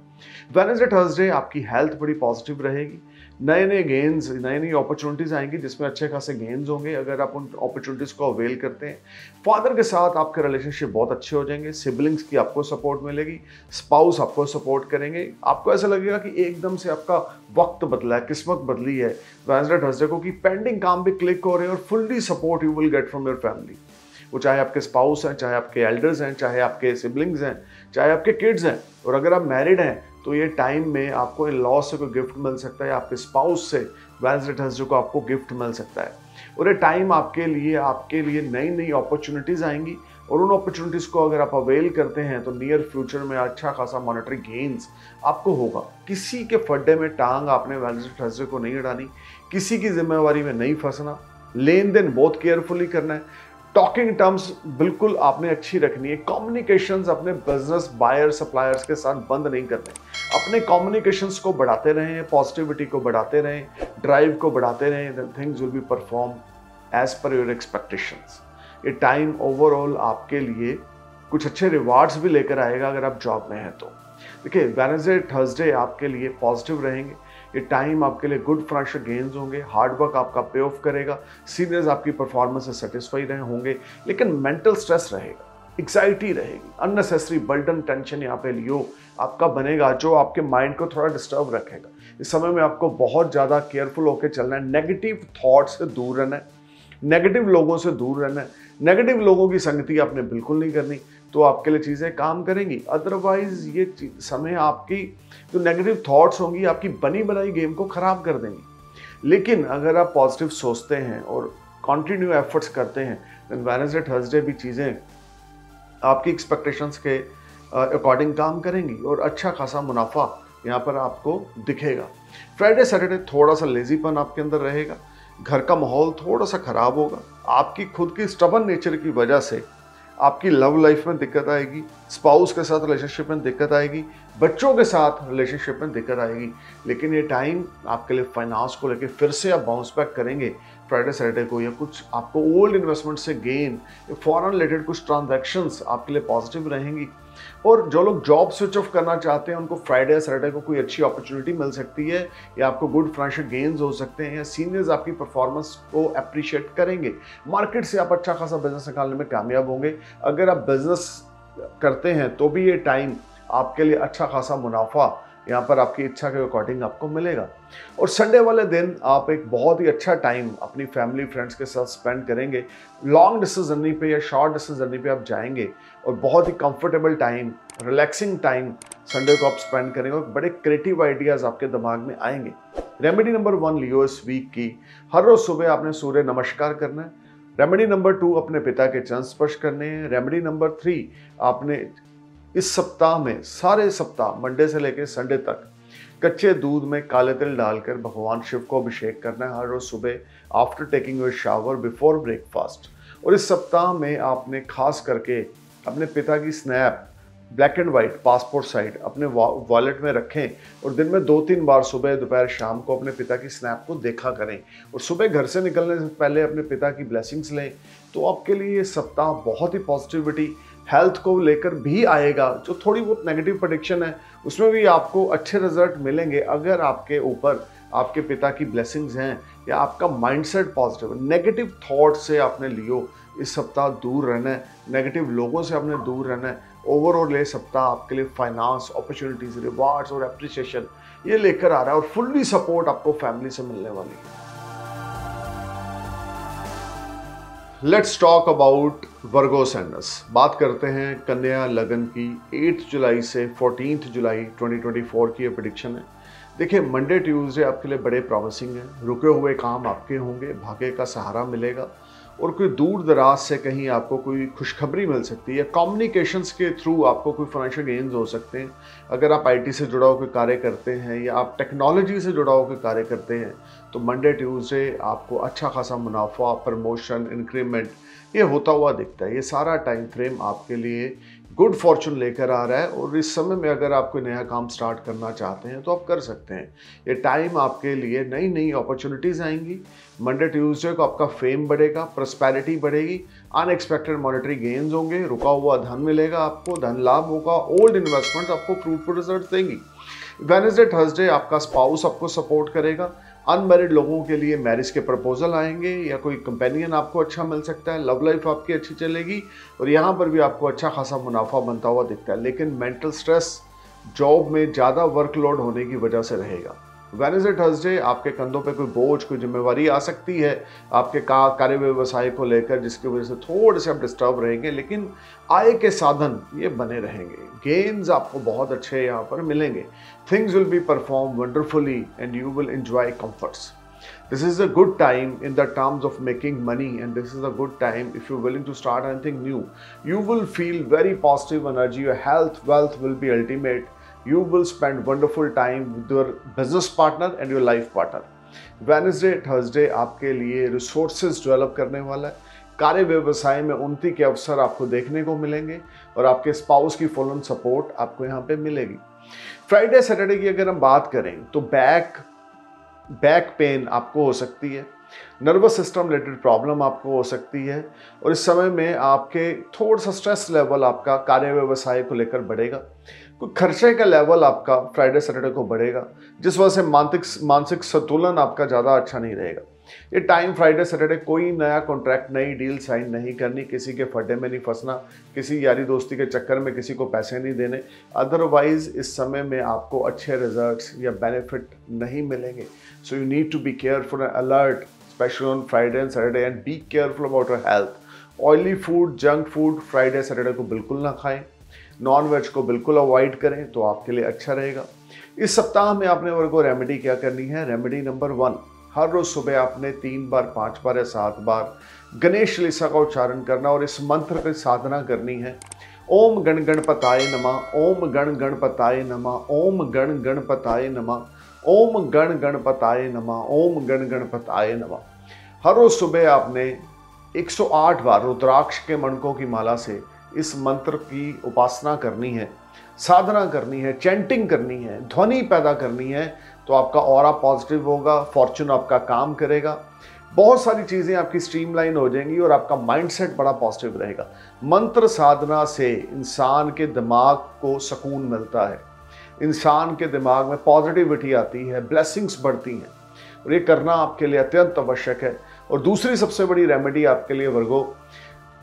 वेडनेसडे थर्सडे आपकी हेल्थ बड़ी पॉजिटिव रहेगी। नए नए गेन्स, नई नई अपॉर्चुनिटीज़ आएंगी जिसमें अच्छे खासे गेन्स होंगे अगर आप उन अपॉर्चुनिटीज़ को अवेल करते हैं। फादर के साथ आपके रिलेशनशिप बहुत अच्छे हो जाएंगे। सिबलिंग्स की आपको सपोर्ट मिलेगी, स्पाउस आपको सपोर्ट करेंगे। आपको ऐसा लगेगा कि एकदम से आपका वक्त बदला है, किस्मत बदली है वेडनेसडे थर्सडे को, कि पेंडिंग काम भी क्लिक हो रहे हैं और fully support you will get from your family. वो चाहे आपके स्पाउस हैं, चाहे आपके एल्डर्स हैं, चाहे आपके सिबलिंग्स हैं, चाहे आपके किड्स हैं। और अगर आप मैरिड हैं तो ये टाइम में आपको इन लॉ से कोई गिफ्ट मिल सकता है, आपके स्पाउस से वेडनेसडे थर्सडे को आपको गिफ्ट मिल सकता है। और ये टाइम आपके लिए नई नई अपॉर्चुनिटीज़ आएंगी, और उन अपॉर्चुनिटीज़ को अगर आप अवेल करते हैं तो नियर फ्यूचर में अच्छा खासा मॉनेटरी गेन्स आपको होगा। किसी के फड्डे में टांग आपने वेडनेसडे थर्सडे को नहीं अड़ानी, किसी की जिम्मेवारी में नहीं फंसना, लेन देन बहुत केयरफुली करना है। टॉकिंग टर्म्स बिल्कुल आपने अच्छी रखनी है। कम्युनिकेशंस अपने बिजनेस बायर सप्लायर्स के साथ बंद नहीं करने। अपने कम्युनिकेशंस को बढ़ाते रहें, पॉजिटिविटी को बढ़ाते रहें, ड्राइव को बढ़ाते रहें, then things will be perform as per your expectations. ये टाइम ओवरऑल आपके लिए कुछ अच्छे रिवार्ड्स भी लेकर आएगा अगर आप जॉब में हैं तो। देखिए वेडनेसडे थर्सडे आपके लिए पॉजिटिव रहेंगे। ये टाइम आपके लिए गुड फाइनेंशियल गेन्स होंगे, हार्ड वर्क आपका पे ऑफ करेगा, सीनियर्स आपकी परफॉर्मेंस से सेटिस्फाई रहे होंगे, लेकिन मेंटल स्ट्रेस रहेगा, एग्जाइटी रहेगी, अननेसेसरी बर्डन टेंशन यहाँ पे लियो आपका बनेगा जो आपके माइंड को थोड़ा डिस्टर्ब रखेगा। इस समय में आपको बहुत ज़्यादा केयरफुल होकर चलना है, नेगेटिव थॉट्स से दूर रहना है, नेगेटिव लोगों से दूर रहना है, नेगेटिव लोगों की संगति आपने बिल्कुल नहीं करनी, तो आपके लिए चीज़ें काम करेंगी। अदरवाइज ये समय आपकी जो नेगेटिव थॉट्स होंगी आपकी बनी बनाई गेम को ख़राब कर देंगी। लेकिन अगर आप पॉजिटिव सोचते हैं और कंटिन्यू एफर्ट्स करते हैं देन वेडनेसडे थर्सडे भी चीज़ें आपकी एक्सपेक्टेशंस के अकॉर्डिंग काम करेंगी और अच्छा खासा मुनाफा यहाँ पर आपको दिखेगा। फ्राइडे सैटरडे थोड़ा सा लेजीपन आपके अंदर रहेगा, घर का माहौल थोड़ा सा ख़राब होगा, आपकी खुद की स्टबन नेचर की वजह से आपकी लव लाइफ में दिक्कत आएगी, स्पाउस के साथ रिलेशनशिप में दिक्कत आएगी, बच्चों के साथ रिलेशनशिप में दिक्कत आएगी। लेकिन ये टाइम आपके लिए फाइनेंस को लेके फिर से आप बाउंस बैक करेंगे फ्राइडे सैटरडे को, या कुछ आपको ओल्ड इन्वेस्टमेंट से गेन, फॉरेन रिलेटेड कुछ ट्रांजैक्शंस आपके लिए पॉजिटिव रहेंगी। और जो लोग जॉब स्विच ऑफ करना चाहते हैं उनको फ्राइडे सैटरडे को कोई अच्छी अपॉर्चुनिटी मिल सकती है, या आपको गुड फाइनेंशियल गेन्स हो सकते हैं, या सीनियर्स आपकी परफॉर्मेंस को अप्रिशिएट करेंगे। मार्केट से आप अच्छा खासा बिजनेस निकालने में कामयाब होंगे। अगर आप बिजनेस करते हैं तो भी ये टाइम आपके लिए अच्छा खासा मुनाफा यहाँ पर आपकी इच्छा के अकॉर्डिंग आपको मिलेगा। और संडे वाले दिन आप एक बहुत ही अच्छा टाइम अपनी फैमिली फ्रेंड्स के साथ स्पेंड करेंगे। लॉन्ग डिस्टेंस जर्नी पे या शॉर्ट डिस्टेंस जर्नी पे आप जाएंगे और बहुत ही comfortable time, relaxing time Sunday को आप स्पेंड करेंगे और बड़े क्रिएटिव आइडियाज़ आपके दिमाग में आएंगे। रेमेडी नंबर 1 लियो इस वीक की, हर रोज सुबह आपने सूर्य नमस्कार करना है। रेमेडी नंबर 2 अपने पिता के चरण स्पर्श करने हैं। रेमेडी नंबर 3 आपने इस सप्ताह में सारे सप्ताह मंडे से लेकर संडे तक कच्चे दूध में काले तिल डालकर भगवान शिव को अभिषेक करना है हर रोज सुबह after taking your shower before breakfast. और इस सप्ताह में आपने खास करके अपने पिता की snap black and white passport size अपने वॉलेट में रखें और दिन में 2-3 बार सुबह दोपहर शाम को अपने पिता की स्नैप को देखा करें। और सुबह घर से निकलने से पहले अपने पिता की ब्लेसिंग्स लें। तो आपके लिए ये सप्ताह बहुत ही पॉजिटिविटी हेल्थ को लेकर भी आएगा। जो थोड़ी बहुत नेगेटिव प्रेडिक्शन है उसमें भी आपको अच्छे रिजल्ट मिलेंगे अगर आपके ऊपर आपके पिता की ब्लेसिंग्स हैं या आपका माइंडसेट पॉजिटिव है। नेगेटिव थॉट से आपने लियो इस सप्ताह दूर रहना है, नेगेटिव लोगों से आपने दूर रहना है। ओवरऑल ये सप्ताह आपके लिए फाइनेंस, अपॉर्चुनिटीज, रिवार्ड्स और एप्रिसिएशन ये लेकर आ रहा है और फुल्ली सपोर्ट आपको फैमिली से मिलने वाली है। लेट्स टॉक अबाउट वर्गो सैंडस। बात करते हैं कन्या लगन की। 8 जुलाई से 14 जुलाई 2024 की ये प्रेडिक्शन है। देखिए, मंडे ट्यूसडे आपके लिए बड़े प्रॉमिसिंग हैं। रुके हुए काम आपके होंगे, भाग्य का सहारा मिलेगा और कोई दूर दराज से कहीं आपको कोई खुशखबरी मिल सकती है। कम्युनिकेशंस के थ्रू आपको कोई फाइनेंशियल गेन्स हो सकते हैं। अगर आप आईटी से जुड़ा होकर कार्य करते हैं या आप टेक्नोलॉजी से जुड़ा होकर कार्य करते हैं तो मंडे ट्यूसडे आपको अच्छा खासा मुनाफा, प्रमोशन, इंक्रीमेंट ये होता हुआ दिखता है। ये सारा टाइम फ्रेम आपके लिए गुड फॉर्चून लेकर आ रहा है और इस समय में अगर आप कोई नया काम स्टार्ट करना चाहते हैं तो आप कर सकते हैं। ये टाइम आपके लिए नई नई अपॉर्चुनिटीज़ आएंगी। मंडे ट्यूसडे को आपका फेम बढ़ेगा, प्रॉस्पेरिटी बढ़ेगी, अनएक्सपेक्टेड मॉनेटरी गेन्स होंगे, रुका हुआ धन मिलेगा आपको, धन लाभ होगा, ओल्ड इन्वेस्टमेंट आपको फ्रूटफुल रिजल्ट देंगी। वेडनेसडे थर्सडे आपका स्पाउस आपको सपोर्ट करेगा। अनमैरिड लोगों के लिए मैरिज के प्रपोजल आएंगे या कोई कंपेनियन आपको अच्छा मिल सकता है। लव लाइफ आपकी अच्छी चलेगी और यहाँ पर भी आपको अच्छा खासा मुनाफा बनता हुआ दिखता है। लेकिन मेंटल स्ट्रेस जॉब में ज़्यादा वर्कलोड होने की वजह से रहेगा। वेडनेसडे थर्सडे आपके कंधों पे कोई बोझ, कोई जिम्मेवारी आ सकती है आपके कार्य व्यवसाय को लेकर, जिसकी वजह से थोड़े से आप डिस्टर्ब रहेंगे, लेकिन आय के साधन ये बने रहेंगे। गेन्स आपको बहुत अच्छे यहाँ पर मिलेंगे। Things will be perform wonderfully and you will enjoy comforts. This is a good time in the terms of making money, and this is a good time if you're willing to start anything new. You will feel very positive energy. Your health, wealth will be ultimate. You will spend wonderful time with your business partner and your life partner. Wednesday, Thursday आपके लिए resources develop करने वाला है। कार्य व्यवसाय में उन्नति के अवसर आपको देखने को मिलेंगे और आपके स्पाउस की फुल ऑन सपोर्ट आपको यहाँ पे मिलेगी। फ्राइडे सैटरडे की अगर हम बात करें तो बैक पेन आपको हो सकती है, नर्वस सिस्टम रिलेटेड प्रॉब्लम आपको हो सकती है और इस समय में आपके थोड़ा सा स्ट्रेस लेवल आपका कार्य व्यवसाय को लेकर बढ़ेगा। कोई खर्चे का लेवल आपका फ्राइडे सैटरडे को बढ़ेगा, जिस वजह से मानसिक संतुलन आपका ज़्यादा अच्छा नहीं रहेगा। ये टाइम फ्राइडे सैटरडे कोई नया कॉन्ट्रैक्ट, नई डील साइन नहीं करनी, किसी के फड्डे में नहीं फंसना, किसी यारी दोस्ती के चक्कर में किसी को पैसे नहीं देने। अदरवाइज इस समय में आपको अच्छे रिजल्ट्स या बेनिफिट नहीं मिलेंगे। So you need to be careful and alert specially on Friday and Saturday and be careful about your health. Oily food, junk food Friday Saturday को बिल्कुल ना खाएं। नॉन वेज को बिल्कुल अवॉइड करें तो आपके लिए अच्छा रहेगा। इस सप्ताह में आपने वर्गो रेमेडी क्या करनी है? रेमेडी नंबर 1, हर रोज सुबह आपने 3 बार, 5 बार या 7 बार गणेश चालीसा का उच्चारण करना और इस मंत्र की साधना करनी है। ओम गण गणपताय नमः, ओम गण गणपताय नमः, ओम गण गणपताय नमः, ओम गण गणपताय नमः, ओम गण गणपताय नमः। हर रोज सुबह आपने 108 बार रुद्राक्ष के मणकों की माला से इस मंत्र की उपासना करनी है, साधना करनी है, चैंटिंग करनी है, ध्वनि पैदा करनी है, तो आपका ऑरा पॉजिटिव होगा, फॉर्चून आपका काम करेगा, बहुत सारी चीज़ें आपकी स्ट्रीमलाइन हो जाएंगी और आपका माइंडसेट बड़ा पॉजिटिव रहेगा। मंत्र साधना से इंसान के दिमाग को सुकून मिलता है, इंसान के दिमाग में पॉजिटिविटी आती है, ब्लेसिंग्स बढ़ती हैं और ये करना आपके लिए अत्यंत आवश्यक है। और दूसरी सबसे बड़ी रेमेडी आपके लिए वर्गो,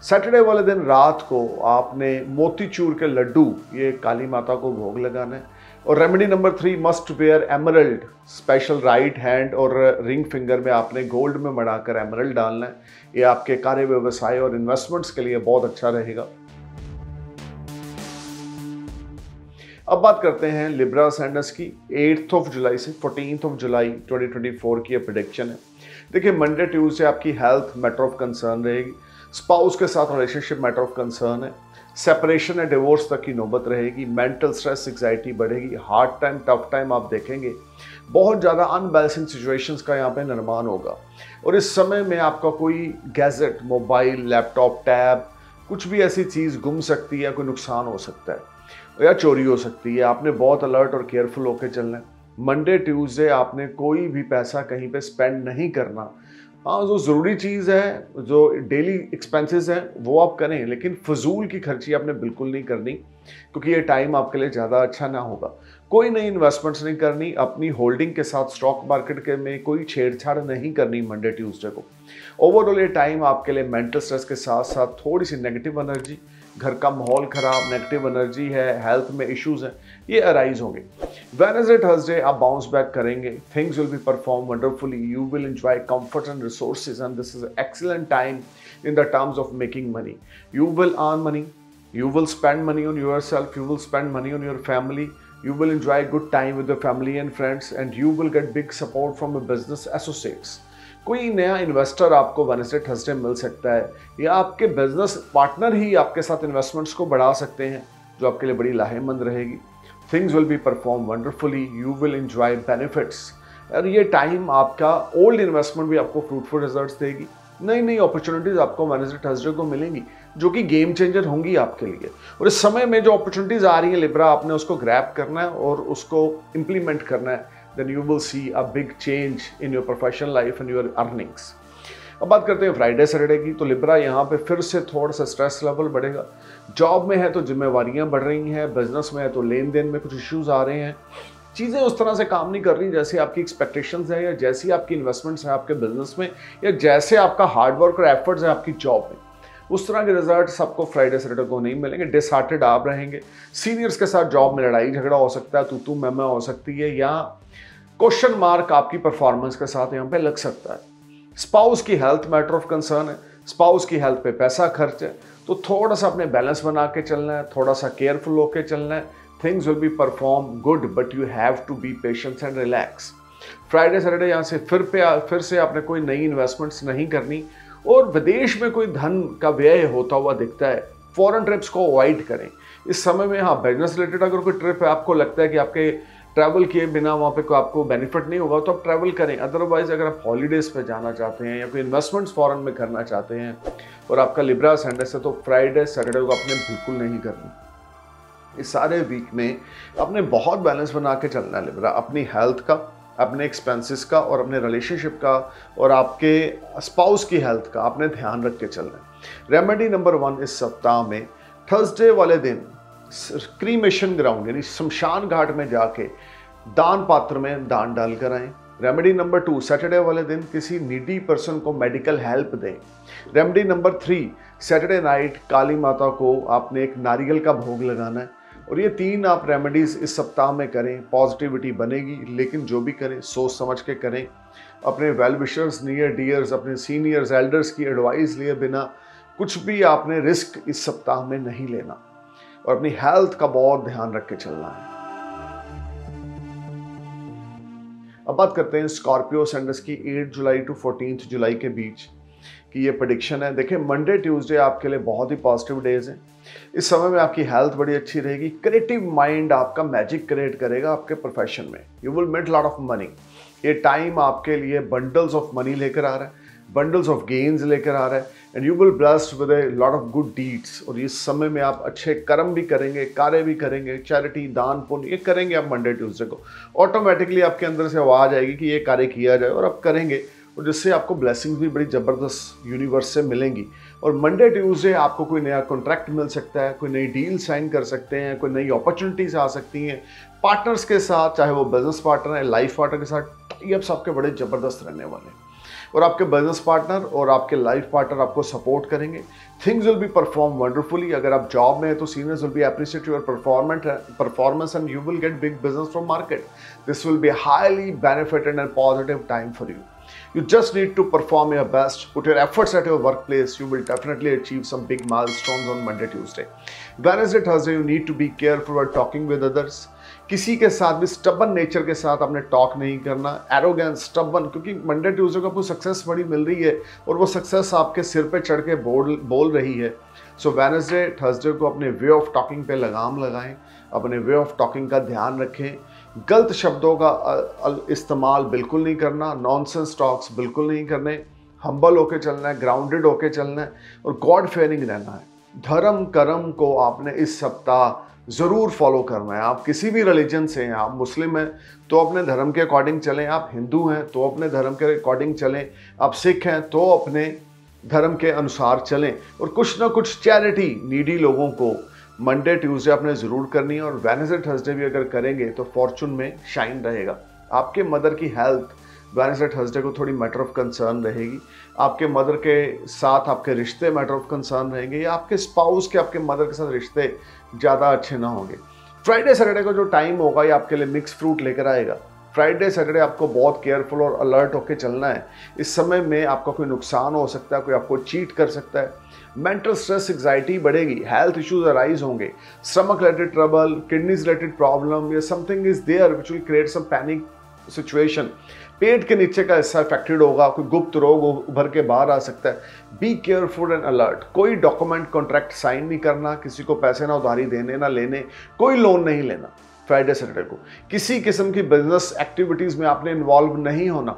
सैटरडे वाले दिन रात को आपने मोतीचूर के लड्डू ये काली माता को भोग लगाना है। और remedy number 3, must where emerald, special right hand और रिंग फिंगर में आपने गोल्ड में मढ़ाकर एमरल्ड डालना है। ये आपके कार्य व्यवसाय और इन्वेस्टमेंट्स के लिए बहुत अच्छा रहेगा। अब बात करते हैं लिब्रा सैंडस की। 8 जुलाई से 14 जुलाई 2024 की प्रेडिक्शन है। देखिए, मंडे ट्यूसडे आपकी हेल्थ मैटर ऑफ कंसर्न रहेगी, स्पाउस के साथ रिलेशनशिप मैटर ऑफ कंसर्न है, सेपरेशन या डिवोर्स तक की नौबत रहेगी, मेंटल स्ट्रेस, एंग्जाइटी बढ़ेगी, हार्ड टाइम, टफ टाइम आप देखेंगे, बहुत ज़्यादा अनबैलेंसिंग सिचुएशंस का यहाँ पे निर्माण होगा। और इस समय में आपका कोई गैजेट, मोबाइल, लैपटॉप, टैब, कुछ भी ऐसी चीज़ गुम सकती है, कोई नुकसान हो सकता है या चोरी हो सकती है। आपने बहुत अलर्ट और केयरफुल होकर चलना है। मंडे ट्यूसडे आपने कोई भी पैसा कहीं पे स्पेंड नहीं करना। हाँ, जो ज़रूरी चीज़ है, जो डेली एक्सपेंसेस हैं वो आप करें, लेकिन फजूल की खर्ची आपने बिल्कुल नहीं करनी, क्योंकि ये टाइम आपके लिए ज़्यादा अच्छा ना होगा। कोई नई इन्वेस्टमेंट्स नहीं करनी, अपनी होल्डिंग के साथ स्टॉक मार्केट के में कोई छेड़छाड़ नहीं करनी मंडे ट्यूसडे को। ओवरऑल ये टाइम आपके लिए मेंटल स्ट्रेस के साथ साथ थोड़ी सी नेगेटिव एनर्जी घर का माहौल खराब, नेगेटिव एनर्जी है, हेल्थ में इश्यूज हैं, ये अराइज होंगे। वेडनेसडे थर्सडे आप बाउंस बैक करेंगे, things will be perform wonderfully, you will enjoy comfort and resources and this is excellent time in the terms of making money. You will earn money, you will spend money on yourself, you will spend money on your family, you will enjoy good time with your family and friends, and you will get big support from your business associates. कोई नया investor आपको Wednesday Thursday मिल सकता है, या आपके business partner ही आपके साथ investments को बढ़ा सकते हैं, जो आपके लिए बड़ी लाहेमंद रहेगी। Things will be perform wonderfully, you will enjoy benefits, और ये टाइम आपका ओल्ड इन्वेस्टमेंट भी आपको फ्रूटफुल रिजल्ट्स देगी। नई नई अपॉर्चुनिटीज़ आपको वेडनेसडे थर्सडे को मिलेंगी जो कि गेम चेंजर होंगी आपके लिए। और इस समय में जो अपॉर्चुनिटीज़ आ रही हैं लिब्रा, आपने उसको ग्रैब करना है और उसको इम्प्लीमेंट करना है, then you will see a big change in your professional life and your earnings. अब बात करते हैं फ्राइडे सैटरडे की, तो लिब्रा यहाँ पे फिर से थोड़ा सा स्ट्रेस लेवल बढ़ेगा। जॉब में है तो जिम्मेवारियाँ बढ़ रही हैं, बिजनेस में है तो लेन देन में कुछ इश्यूज आ रहे हैं, चीज़ें उस तरह से काम नहीं कर रही जैसे आपकी एक्सपेक्टेशंस है, या जैसी आपकी इन्वेस्टमेंट्स हैं आपके बिजनेस में, या जैसे आपका हार्डवर्क और एफर्ट्स है आपकी जॉब में। उस तरह के रिजल्ट्स आपको फ्राइडे सैटरडे को नहीं मिलेंगे। डिसहार्टेड आप रहेंगे, सीनियर्स के साथ जॉब में लड़ाई झगड़ा हो सकता है, तू मैं हो सकती है, या क्वेश्चन मार्क आपकी परफॉर्मेंस के साथ यहाँ पे लग सकता है। स्पाउस की हेल्थ मैटर ऑफ कंसर्न है, स्पाउस की हेल्थ पे पैसा खर्च है, तो थोड़ा सा अपने बैलेंस बना के चलना है, थोड़ा सा केयरफुल होकर चलना है। Things will be performed good, but you have to be patient and relax. Friday Saturday यहाँ से फिर से आपने कोई नई इन्वेस्टमेंट्स नहीं करनी, और विदेश में कोई धन का व्यय होता हुआ दिखता है, फॉरेन ट्रिप्स को अवॉइड करें इस समय में। हाँ, बिजनेस रिलेटेड अगर कोई ट्रिप है, आपको लगता है कि आपके ट्रैवल किए बिना वहाँ पे कोई आपको बेनिफिट नहीं होगा, तो आप ट्रैवल करें। अदरवाइज अगर आप हॉलीडेज़ पे जाना चाहते हैं या कोई इन्वेस्टमेंट्स फॉरेन में करना चाहते हैं और आपका लिब्रा असेंडेंस है, तो फ्राइडे सैटरडे को आपने बिल्कुल नहीं करनी। इस सारे वीक में आपने बहुत बैलेंस बना के चलना है लिब्रा, अपनी हेल्थ का, अपने एक्सपेंसेस का, और अपने रिलेशनशिप का, और आपके स्पाउस की हेल्थ का आपने ध्यान रख के चलना है। रेमेडी नंबर 1 इस सप्ताह में थर्सडे वाले दिन क्रीमेशन ग्राउंड यानी शमशान घाट में जाके दान पात्र में दान डाल कर आएँ। रेमेडी नंबर 2 सैटरडे वाले दिन किसी नीडी पर्सन को मेडिकल हेल्प दें। रेमेडी नंबर 3 सैटरडे नाइट काली माता को आपने एक नारियल का भोग लगाना है। और ये 3 आप रेमेडीज़ इस सप्ताह में करें, पॉजिटिविटी बनेगी। लेकिन जो भी करें सोच समझ के करें, अपने वेल विशर्स, नियर डियर्स, अपने सीनियर्स, एल्डर्स की एडवाइस लिए बिना कुछ भी आपने रिस्क इस सप्ताह में नहीं लेना, और अपनी हेल्थ का बहुत ध्यान रख के चलना है। अब बात करते हैं स्कॉर्पियो असेंडेंस की 8 जुलाई टू 14 जुलाई के बीच कि ये प्रेडिक्शन है। देखिए, मंडे ट्यूसडे आपके लिए बहुत ही पॉजिटिव डेज हैं। इस समय में आपकी हेल्थ बड़ी अच्छी रहेगी। क्रिएटिव माइंड आपका मैजिक क्रिएट करेगा आपके प्रोफेशन में। You will make lot of money. ये टाइम आपके लिए बंडल्स ऑफ मनी लेकर आ रहा है, बंडल्स ऑफ गेन्स लेकर आ रहा है, and you will blessed with a lot of good deeds. और इस समय में आप अच्छे कर्म भी करेंगे, कार्य भी करेंगे, चैरिटी, दान पुण्य ये करेंगे आप मंडे ट्यूसडे को। ऑटोमेटिकली आपके अंदर से आवाज़ आएगी कि ये कार्य किया जाए, और आप करेंगे, और जिससे आपको ब्लेसिंग्स भी बड़ी ज़बरदस्त यूनिवर्स से मिलेंगी। और मंडे ट्यूसडे आपको कोई नया कॉन्ट्रैक्ट मिल सकता है, कोई नई डील साइन कर सकते हैं, कोई नई अपॉर्चुनिटीज़ आ सकती हैं पार्टनर्स के साथ, चाहे वो बिजनेस पार्टनर है, लाइफ पार्टनर के साथ टाई-अप्स आपके बड़े ज़बरदस्त रहने वाले हैं। और आपके बिजनेस पार्टनर और आपके लाइफ पार्टनर आपको सपोर्ट करेंगे। Things will be perform wonderfully. अगर आप जॉब में है तो seniors will B appreciate your performance and you will get big business from market. This will be highly benefited and positive time for you. You just need to perform your best, put your efforts at your workplace. You will definitely achieve some big milestones on Monday, Tuesday. Wednesday, Thursday, you need to be careful while talking with others. किसी के साथ भी stubborn nature के साथ आपने talk नहीं करना, arrogance, stubborn, क्योंकि मंडे ट्यूसडे को आपको सक्सेस बड़ी मिल रही है और वो सक्सेस आपके सिर पे चढ़ के बोल रही है। सो वेडनेसडे, थर्सडे को अपने वे ऑफ टॉकिंग पे लगाम लगाएं, अपने वे ऑफ टॉकिंग का ध्यान रखें। गलत शब्दों का इस्तेमाल बिल्कुल नहीं करना, नॉनसेंस टॉक्स बिल्कुल नहीं करने, हम्बल होके चलना है, ग्राउंडेड होके चलना है और गॉड फेयरिंग रहना है। धर्म कर्म को आपने इस सप्ताह ज़रूर फॉलो करना है। आप किसी भी रिलीजन से हैं, आप मुस्लिम हैं तो अपने धर्म के अकॉर्डिंग चलें, आप हिंदू हैं तो अपने धर्म के अकॉर्डिंग चलें, आप सिख हैं तो अपने धर्म के अनुसार चलें, और कुछ ना कुछ चैरिटी नीडी लोगों को मंडे ट्यूसडे आपने ज़रूर करनी है। और वेडनेसडे थर्सडे भी अगर करेंगे तो फॉर्चून में शाइन रहेगा। आपके मदर की हेल्थ वेडनेसडे थर्सडे को थोड़ी मैटर ऑफ कंसर्न रहेगी। आपके मदर के साथ आपके रिश्ते मैटर ऑफ कंसर्न रहेंगे, या आपके स्पाउस के आपके मदर के साथ रिश्ते ज़्यादा अच्छे ना होंगे। फ्राइडे सैटरडे को जो टाइम होगा ये आपके लिए मिक्स फ्रूट लेकर आएगा। फ्राइडे सैटरडे आपको बहुत केयरफुल और अलर्ट होकर चलना है। इस समय में आपका कोई नुकसान हो सकता है, कोई आपको चीट कर सकता है, मेंटल स्ट्रेस एग्जाइटी बढ़ेगी, हेल्थ इश्यूज अराइज होंगे, stomach related trouble, kidneys related problem या something is there which will create some panic situation. पेट के नीचे का हिस्सा अफेक्टेड होगा, कोई गुप्त रोग उभर के बाहर आ सकता है। B careful and alert. कोई डॉक्यूमेंट कॉन्ट्रैक्ट साइन नहीं करना, किसी को पैसे ना उधारी देने ना लेने, कोई लोन नहीं लेना। फ्राइडे सैटरडे को किसी किस्म की बिजनेस एक्टिविटीज में आपने इन्वॉल्व नहीं होना।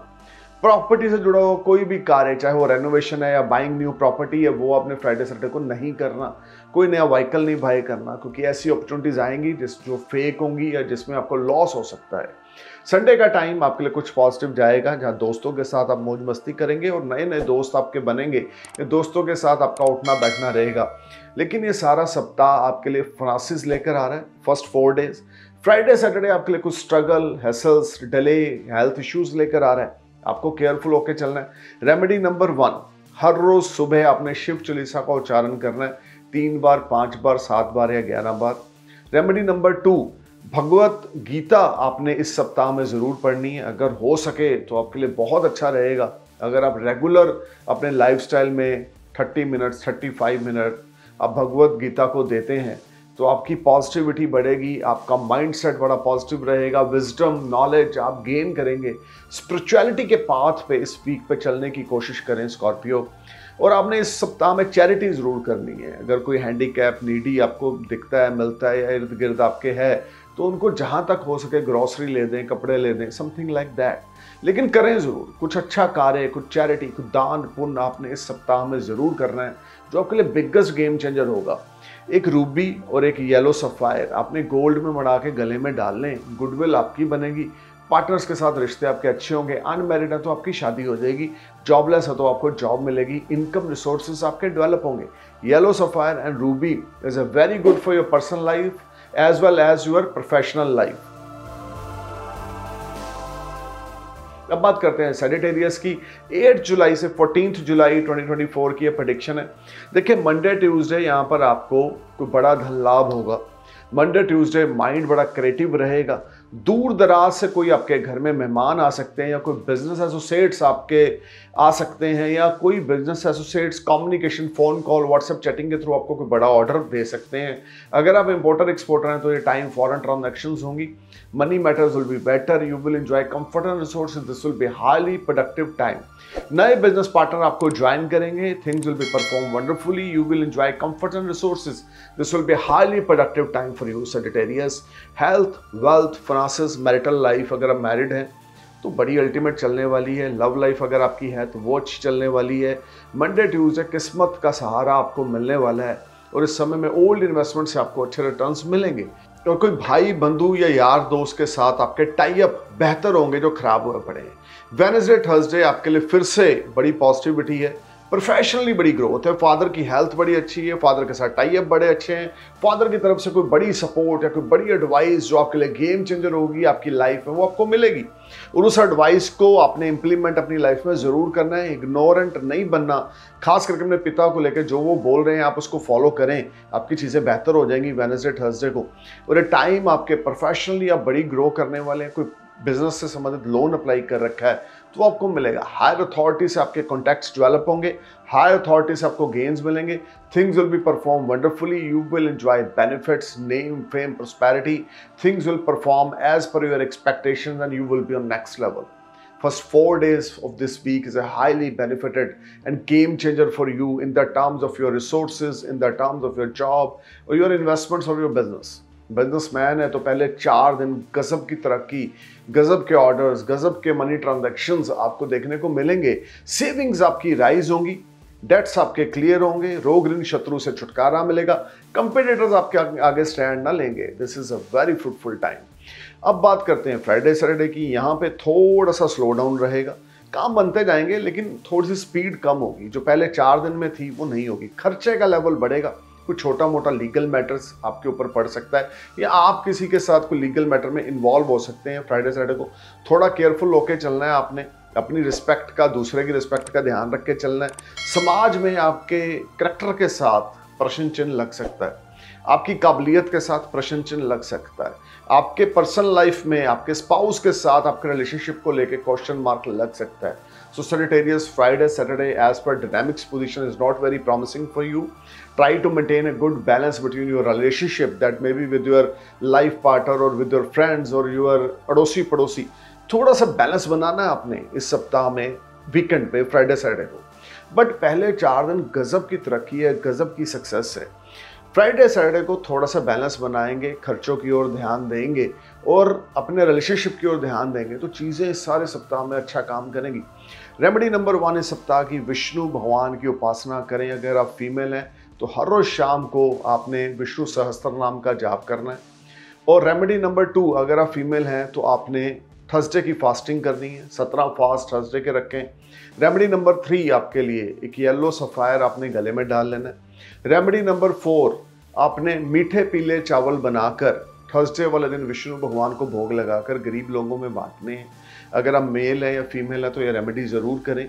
प्रॉपर्टी से जुड़ा हुआ कोई भी कार्य, चाहे वो रेनोवेशन है या बाइंग न्यू प्रॉपर्टी है, वो आपने फ्राइडे सैटरडे को नहीं करना। कोई नया व्हीकल नहीं बाय करना, क्योंकि ऐसी अपॉर्चुनिटीज आएंगी जो फेक होंगी या जिसमें आपको लॉस हो सकता है। संडे का टाइम आपके लिए कुछ पॉजिटिव जाएगा, जहां दोस्तों के साथ आप मौज मस्ती करेंगे और नए नए दोस्त आपके बनेंगे। ये दोस्तों के साथ आपका उठना बैठना रहेगा। लेकिन ये सारा सप्ताह आपके लिए फ्रांसिस लेकर आ रहा है। फर्स्ट 4 डेज फ्राइडे सैटरडे आपके लिए कुछ struggle, hassles, delay, health issues लेकर आ रहा है। आपको केयरफुल होकर चलना है। रेमेडी नंबर 1, हर रोज सुबह आपने शिव चालीसा का उच्चारण करना है 3 बार, 5 बार, 7 बार या 11 बार। रेमेडी नंबर 2, भगवत गीता आपने इस सप्ताह में जरूर पढ़नी है। अगर हो सके तो आपके लिए बहुत अच्छा रहेगा अगर आप रेगुलर अपने लाइफस्टाइल में 30 मिनट, 35 मिनट आप भगवत गीता को देते हैं तो आपकी पॉजिटिविटी बढ़ेगी, आपका माइंडसेट बड़ा पॉजिटिव रहेगा, विजडम, नॉलेज आप गेन करेंगे। स्पिरिचुअलिटी के पाथ पे इस वीक पे चलने की कोशिश करें स्कॉर्पियो। और आपने इस सप्ताह में चैरिटी ज़रूर करनी है। अगर कोई हैंडीकैप, नीडी आपको दिखता है, मिलता है या इर्द गिर्द आपके है, तो उनको जहाँ तक हो सके ग्रॉसरी ले दें, कपड़े ले दें, समथिंग लाइक दैट। लेकिन करें ज़रूर कुछ अच्छा कार्य, कुछ चैरिटी, कुछ दान पुण्य आपने इस सप्ताह में ज़रूर करना है, जो आपके लिए बिगेस्ट गेम चेंजर होगा। एक रूबी और एक येलो सफायर आपने गोल्ड में मढ़ा के गले में डाल लें, गुडविल आपकी बनेगी। पार्टनर्स के साथ रिश्ते आपके अच्छे होंगे। अनमैरिड है तो आपकी शादी हो जाएगी। जॉबलेस है तो आपको जॉब मिलेगी। इनकम रिसोर्सेज आपके डेवलप होंगे। Yellow sapphire and ruby is a very good for your personal life as well as your professional life. अब बात करते हैं सैजिटेरियस की। 8 जुलाई से 14 जुलाई 2024 की ये प्रेडिक्शन है। देखिए, मंडे ट्यूसडे यहाँ पर आपको कोई बड़ा धन लाभ होगा। मंडे ट्यूसडे माइंड बड़ा क्रिएटिव रहेगा। दूर दराज से कोई आपके घर में मेहमान आ सकते हैं, या कोई बिजनेस एसोसिएट्स आपके आ सकते हैं, या कोई business associates communication, phone call, WhatsApp chatting के थ्रू आपको कोई बड़ा ऑर्डर दे सकते हैं। अगर आप इंपोर्टर एक्सपोर्टर हैं तो ये टाइम फॉरेन ट्रांजैक्शंस होंगी। Money matters will be better, you will enjoy comfort and resources, this will be highly productive time. नए बिजनेस पार्टनर आपको ज्वाइन करेंगे, things will be perform wonderfully, you will enjoy comfort and resources, this will be highly productive time for you Sagittarius. Health, wealth, finances, marital life, अगर आप married हैं तो बड़ी ultimate चलने वाली है। लव लाइफ अगर आपकी है तो वो अच्छी चलने वाली है। मंडे ट्यूसडे किस्मत का सहारा आपको मिलने वाला है, और इस समय में ओल्ड इन्वेस्टमेंट से आपको अच्छे रिटर्न्स मिलेंगे। और कोई भाई बंधु या यार दोस्त के साथ आपके टाई अप बेहतर होंगे जो खराब हुए पड़े हैं। वेडनेसडे थर्सडे आपके लिए फिर से बड़ी पॉजिटिविटी है। प्रोफेशनली बड़ी ग्रोथ है। फादर की हेल्थ बड़ी अच्छी है, फादर के साथ टाई अप बड़े अच्छे हैं। फादर की तरफ से कोई बड़ी सपोर्ट या कोई बड़ी एडवाइस जो आपके लिए गेम चेंजर होगी आपकी लाइफ में, वो आपको मिलेगी। और उस एडवाइस को आपने इंप्लीमेंट अपनी लाइफ में ज़रूर करना है। इग्नोरेंट नहीं बनना। खास करके अपने पिता को लेकर जो वो बोल रहे हैं आप उसको फॉलो करें, आपकी चीज़ें बेहतर हो जाएंगी वेडनेसडे थर्सडे को। और ये टाइम आपके प्रोफेशनली आप बड़ी ग्रो करने वाले हैं। कोई बिजनेस से संबंधित लोन अप्लाई कर रखा है तो आपको मिलेगा। हायर अथॉरिटी से आपके कॉन्टैक्ट्स डेवलप होंगे। हायर अथॉरिटी से आपको गेन्स मिलेंगे। Things will be perform wonderfully, you will enjoy benefits, name, fame, prosperity. Things will perform as per your expectations and you will be on next level. First 4 days of this week is a highly benefited and game changer for you in the terms of your resources, in the terms of your job or your investments or your business. Businessman है तो पहले 4 दिन गजब की तरक्की, गजब के orders, गजब के मनी ट्रांजैक्शंस आपको देखने को मिलेंगे। सेविंग्स आपकी राइज होंगी, डेट्स आपके क्लियर होंगे, रोग ऋण शत्रु से छुटकारा मिलेगा, कंपेटिटर्स आपके आगे स्टैंड ना लेंगे। This is a very fruitful time. अब बात करते हैं फ्राइडे सैटरडे की। यहाँ पे थोड़ा सा स्लो डाउन रहेगा, काम बनते जाएंगे लेकिन थोड़ी सी स्पीड कम होगी। जो पहले 4 दिन में थी वो नहीं होगी। खर्चे का लेवल बढ़ेगा, कुछ छोटा मोटा लीगल मैटर्स आपके ऊपर पड़ सकता है, या आप किसी के साथ कोई लीगल मैटर में इन्वॉल्व हो सकते हैं। फ्राइडे सैटरडे को थोड़ा केयरफुल होकर चलना है आपने। अपनी रिस्पेक्ट का, दूसरे की रिस्पेक्ट का ध्यान रख के चलना है। समाज में आपके करैक्टर के साथ प्रश्न चिन्ह लग सकता है, आपकी काबिलियत के साथ प्रश्न चिन्ह लग सकता है, आपके पर्सनल लाइफ में आपके स्पाउस के साथ आपके रिलेशनशिप को लेके क्वेश्चन मार्क लग सकता है। सो Sagittarius, Friday, Saturday as per dynamics position is not very promising for you. Try to maintain a good balance between your relationship, that may be with your life partner or with your friends or your अड़ोसी पड़ोसी। थोड़ा सा balance बनाना है आपने इस सप्ताह में, weekend पे, फ्राइडे सैटरडे को। बट पहले 4 दिन गजब की तरक्की है, गजब की सक्सेस है। फ्राइडे सैटरडे को थोड़ा सा बैलेंस बनाएंगे, खर्चों की ओर ध्यान देंगे और अपने रिलेशनशिप की ओर ध्यान देंगे तो चीज़ें इस सारे सप्ताह में अच्छा काम करेंगी। रेमेडी नंबर 1 इस सप्ताह की, विष्णु भगवान की उपासना करें। अगर आप फीमेल हैं तो हर रोज शाम को आपने विष्णु सहस्त्र नाम का जाप करना है। और रेमेडी नंबर 2, अगर आप फीमेल हैं तो आपने थर्सडे की फास्टिंग करनी है, 17 फास्ट थर्सडे के रखें। रेमेडी नंबर 3 आपके लिए एक येलो सफ़ायर आपने गले में डाल लेना है। रेमेडी नंबर 4, आपने मीठे पीले चावल बनाकर थर्सडे वाले दिन विष्णु भगवान को भोग लगाकर गरीब लोगों में बांटने हैं। अगर आप मेल हैं या फीमेल हैं तो ये रेमेडी ज़रूर करें।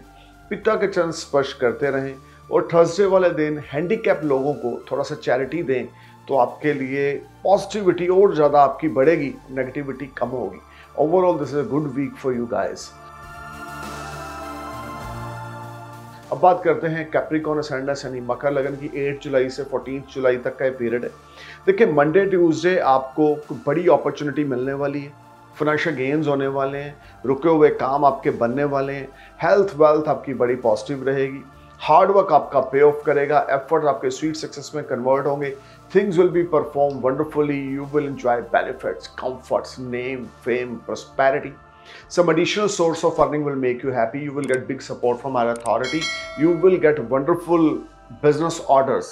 पिता के चरण स्पर्श करते रहें और थर्सडे वाले दिन हैंडीकैप लोगों को थोड़ा सा चैरिटी दें तो आपके लिए पॉजिटिविटी और ज़्यादा आपकी बढ़ेगी, नेगेटिविटी कम होगी। Overall this is a good week for you guys. अब बात करते हैं कैप्रिकॉर्न असेंडेंट यानी मकर लगन की। 8 जुलाई से 14 जुलाई तक का ये पीरियड है। देखिए, मंडे ट्यूसडे आपको बड़ी अपॉर्चुनिटी मिलने वाली है, फाइनेंशियल गेन्स होने वाले हैं, रुके हुए काम आपके बनने वाले हैं, हेल्थ वेल्थ आपकी बड़ी पॉजिटिव रहेगी, हार्ड वर्क आपका पे ऑफ करेगा, एफर्ट आपके स्वीट सक्सेस में कन्वर्ट होंगे, things will be perform wonderfully, you will enjoy benefits, comforts, name, fame, prosperity. Some additional source of earning will make you happy. You will get big support from our authority. You will get wonderful business orders.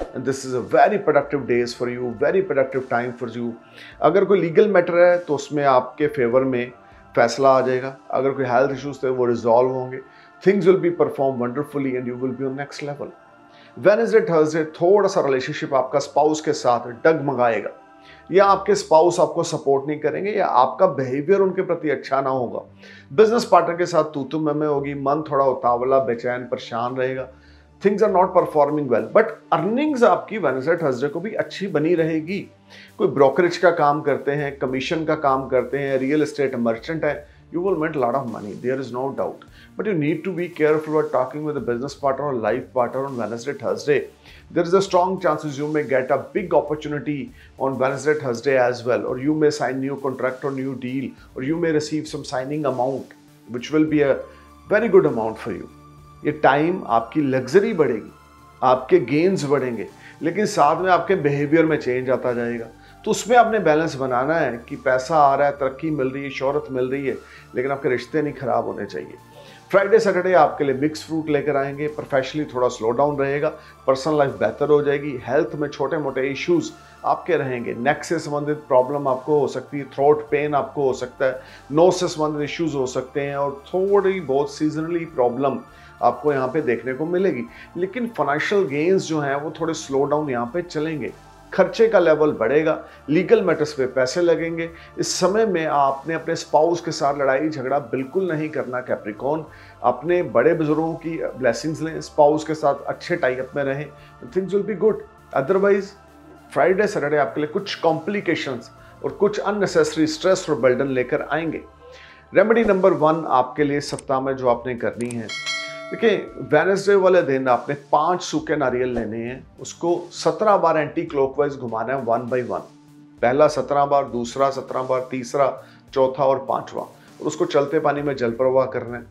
And this is a very productive days for you, very productive time for you. अगर कोई legal matter है तो उसमें आपके favour में फैसला आ जाएगा। अगर कोई हेल्थ इश्यूज थे वो रिजॉल्व होंगे। Things will be performed wonderfully and you will be on next level. Wednesday, Thursday थोड़ा सा रिलेशनशिप आपका स्पाउस के साथ डगमगाएगा, या आपके स्पाउस आपको सपोर्ट नहीं करेंगे, या आपका बिहेवियर उनके प्रति अच्छा ना होगा। बिजनेस पार्टनर के साथ तू मैं होगी, मन थोड़ा उतावला, बेचैन, परेशान रहेगा। Things are not performing well, but earnings आपकी वेडनेसडे थर्सडे को भी अच्छी बनी रहेगी। कोई ब्रोकरेज का काम करते हैं, कमीशन का काम करते हैं, रियल एस्टेट मर्चेंट है, you will make a lot of money, there is no doubt, but you need to be careful while talking with a business partner or life partner on Wednesday, Thursday. There is a strong chances you may get a big opportunity on Wednesday, Thursday as well, or you may sign new contract or new deal, or you may receive some signing amount which will be a very good amount for you. ये time आपकी luxury बढ़ेगी, आपके gains बढ़ेंगे, लेकिन साथ में आपके behaviour में चेंज आता जाएगा। तो उसमें आपने बैलेंस बनाना है कि पैसा आ रहा है, तरक्की मिल रही है, शोहरत मिल रही है, लेकिन आपके रिश्ते नहीं खराब होने चाहिए। फ्राइडे सैटरडे आपके लिए मिक्स फ्रूट लेकर आएंगे। प्रोफेशनली थोड़ा स्लो डाउन रहेगा, पर्सनल लाइफ बेहतर हो जाएगी। हेल्थ में छोटे मोटे इश्यूज आपके रहेंगे, नेक से संबंधित प्रॉब्लम आपको हो सकती है, थ्रोट पेन आपको हो सकता है, नोज से संबंधित इश्यूज हो सकते हैं, और थोड़ी बहुत सीजनली प्रॉब्लम आपको यहाँ पे देखने को मिलेगी। लेकिन फाइनेंशियल गेन्स जो हैं वो थोड़े स्लो डाउन यहाँ पे चलेंगे। खर्चे का लेवल बढ़ेगा, लीगल मैटर्स पे पैसे लगेंगे। इस समय में आपने अपने स्पाउस के साथ लड़ाई झगड़ा बिल्कुल नहीं करना कैप्रिकॉर्न। अपने बड़े बुजुर्गों की ब्लेसिंग्स लें, स्पाउस के साथ अच्छे टाइप में रहें, things will be good. Otherwise Friday Saturday आपके लिए कुछ कॉम्प्लिकेशंस और कुछ अननेसेसरी स्ट्रेस और बर्डन लेकर आएंगे। रेमेडी नंबर 1 आपके लिए सप्ताह में जो आपने करनी है, देखिए, वेडनेसडे वाले दिन आपने 5 सूखे नारियल लेने हैं, उसको 17 बार एंटी क्लॉकवाइज घुमाना है 1 by 1। पहला 17 बार, दूसरा 17 बार, तीसरा, चौथा और 5वां, और उसको चलते पानी में जल प्रवाह करना है।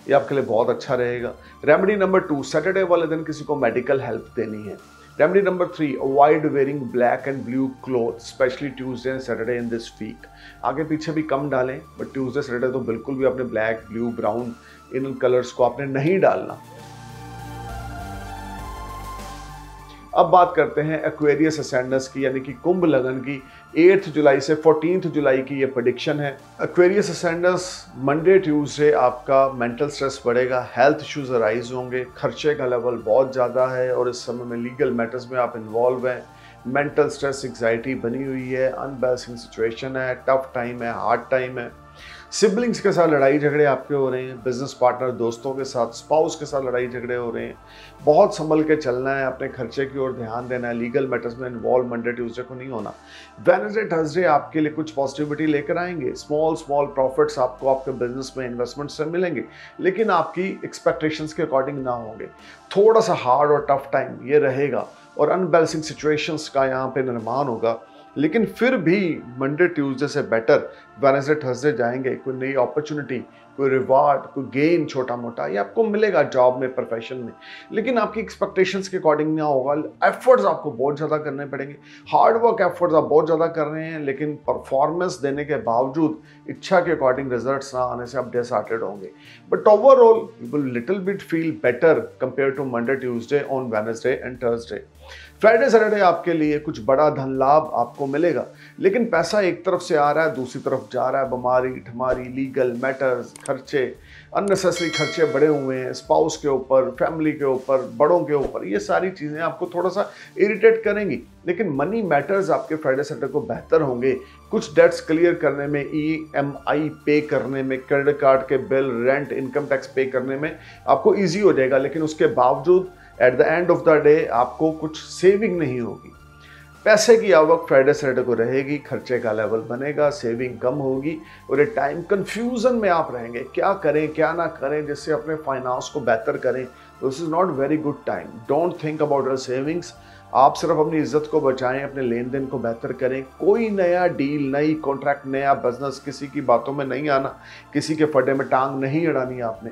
ये आपके लिए बहुत अच्छा रहेगा। रेमेडी नंबर 2, सैटरडे वाले दिन किसी को मेडिकल हेल्प देनी है। Remedy number 3, avoid wearing black and blue cloth, specially Tuesday and Saturday in this week. आगे पीछे भी कम डालें, बट ट्यूसडे सैटरडे तो बिल्कुल भी आपने ब्लैक, ब्लू, ब्राउन इन कलर्स को आपने नहीं डालना। अब बात करते हैं एक्वेरियस असेंडेंट की, यानी कि कुंभ लगन की। 8 जुलाई से 14 जुलाई की ये प्रेडिक्शन है। एक्वेरियस असेंडेंट मंडे ट्यूसडे आपका मेंटल स्ट्रेस बढ़ेगा, हेल्थ इश्यूज अराइज होंगे, खर्चे का लेवल बहुत ज़्यादा है, और इस समय में लीगल मैटर्स में आप इन्वॉल्व हैं। मेंटल स्ट्रेस, एंग्जाइटी बनी हुई है, अनबैलेंसिंग सिचुएशन है, टफ टाइम है, हार्ड टाइम है। सिबलिंग्स के साथ लड़ाई झगड़े आपके हो रहे हैं, बिजनेस पार्टनर दोस्तों के साथ, स्पाउस के साथ लड़ाई झगड़े हो रहे हैं। बहुत संभल के चलना है, अपने खर्चे की ओर ध्यान देना है, लीगल मैटर्स में इन्वॉल्व मंडे ट्यूसडे को नहीं होना। वेडनेसडे थर्सडे आपके लिए कुछ पॉजिटिविटी लेकर आएंगे, स्मॉल प्रॉफिट्स आपको आपके बिजनेस में इन्वेस्टमेंट से मिलेंगे, लेकिन आपकी एक्सपेक्टेशंस के अकॉर्डिंग ना होंगे। थोड़ा सा हार्ड और टफ टाइम ये रहेगा और अनबैलेंसिंग सिचुएशंस का यहाँ पे निर्माण होगा, लेकिन फिर भी मंडे ट्यूसडे से बेटर वेडनेसडे थर्सडे जाएंगे। कोई नई अपॉर्चुनिटी, कोई रिवार्ड, कोई गेन छोटा मोटा ये आपको मिलेगा जॉब में, प्रोफेशन में, लेकिन आपकी एक्सपेक्टेशंस के अकॉर्डिंग ना होगा। एफर्ट्स आपको बहुत ज़्यादा करने पड़ेंगे, हार्ड वर्क एफर्ट्स आप बहुत ज़्यादा कर रहे हैं, लेकिन परफॉर्मेंस देने के बावजूद इच्छा के अकॉर्डिंग रिजल्ट्स ना आने से आप डिसहार्टेड होंगे। But overall you will little bit feel better compare to Monday Tuesday on Wednesday and Thursday. Friday Saturday आपके लिए कुछ बड़ा धन लाभ आपको मिलेगा, लेकिन पैसा एक तरफ से आ रहा है, दूसरी तरफ जा रहा है। बीमारी ठमारी, लीगल मैटर्स, खर्चे, अननेसेसरी खर्चे बढ़े हुए हैं, स्पाउस के ऊपर, फैमिली के ऊपर, बड़ों के ऊपर, ये सारी चीज़ें आपको थोड़ा सा इरिटेट करेंगी। लेकिन मनी मैटर्स आपके फ्राइडे सैटरडे को बेहतर होंगे। कुछ डेट्स क्लियर करने में, EMI पे करने में, क्रेडिट कार्ड के बिल, रेंट, इनकम टैक्स पे करने में आपको ईजी हो जाएगा, लेकिन उसके बावजूद at the end of the day आपको कुछ सेविंग नहीं होगी। पैसे की आवक फ्राइडे सैटरडे को रहेगी, खर्चे का लेवल बनेगा, सेविंग कम होगी और एक टाइम कंफ्यूजन में आप रहेंगे, क्या करें क्या ना करें, जिससे अपने फाइनेंस को बेहतर करें। This is not very good time. Don't think about your savings. आप सिर्फ अपनी इज्जत को बचाएं, अपने लेन देन को बेहतर करें। कोई नया डील, नई कॉन्ट्रैक्ट, नया बिजनेस, किसी की बातों में नहीं आना, किसी के फड्डे में टांग नहीं अड़ानी आपने,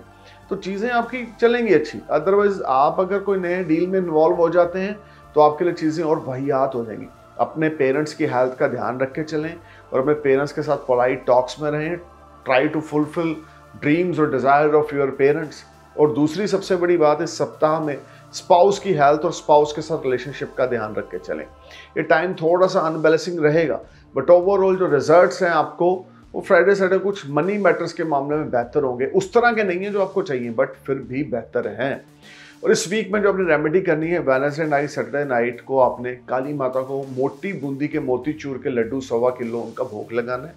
तो चीज़ें आपकी चलेंगी अच्छी। अदरवाइज आप अगर कोई नए डील में इन्वॉल्व हो जाते हैं तो आपके लिए चीज़ें और वाहियात हो जाएंगी। अपने पेरेंट्स की हेल्थ का ध्यान रख के चलें और अपने पेरेंट्स के साथ पोलाइट टॉक्स में रहें। ट्राई टू फुलफिल ड्रीम्स और डिज़ायर ऑफ योर पेरेंट्स। और दूसरी सबसे बड़ी बात, इस सप्ताह में स्पाउस की हेल्थ और स्पाउस के साथ रिलेशनशिप का ध्यान रख के चलें। ये टाइम थोड़ा सा अनबैलेंसिंग रहेगा, बट ओवरऑल जो रिजल्ट्स हैं आपको वो फ्राइडे सैटरडे कुछ मनी मैटर्स के मामले में बेहतर होंगे। उस तरह के नहीं है जो आपको चाहिए, बट फिर भी बेहतर हैं। और इस वीक में जो आपने रेमेडी करनी है, वेडनेसडे नाइट, सैटरडे नाइट को आपने काली माता को मोटी बूंदी के मोतीचूर के लड्डू 1.25 किलो उनका भोग लगाना है।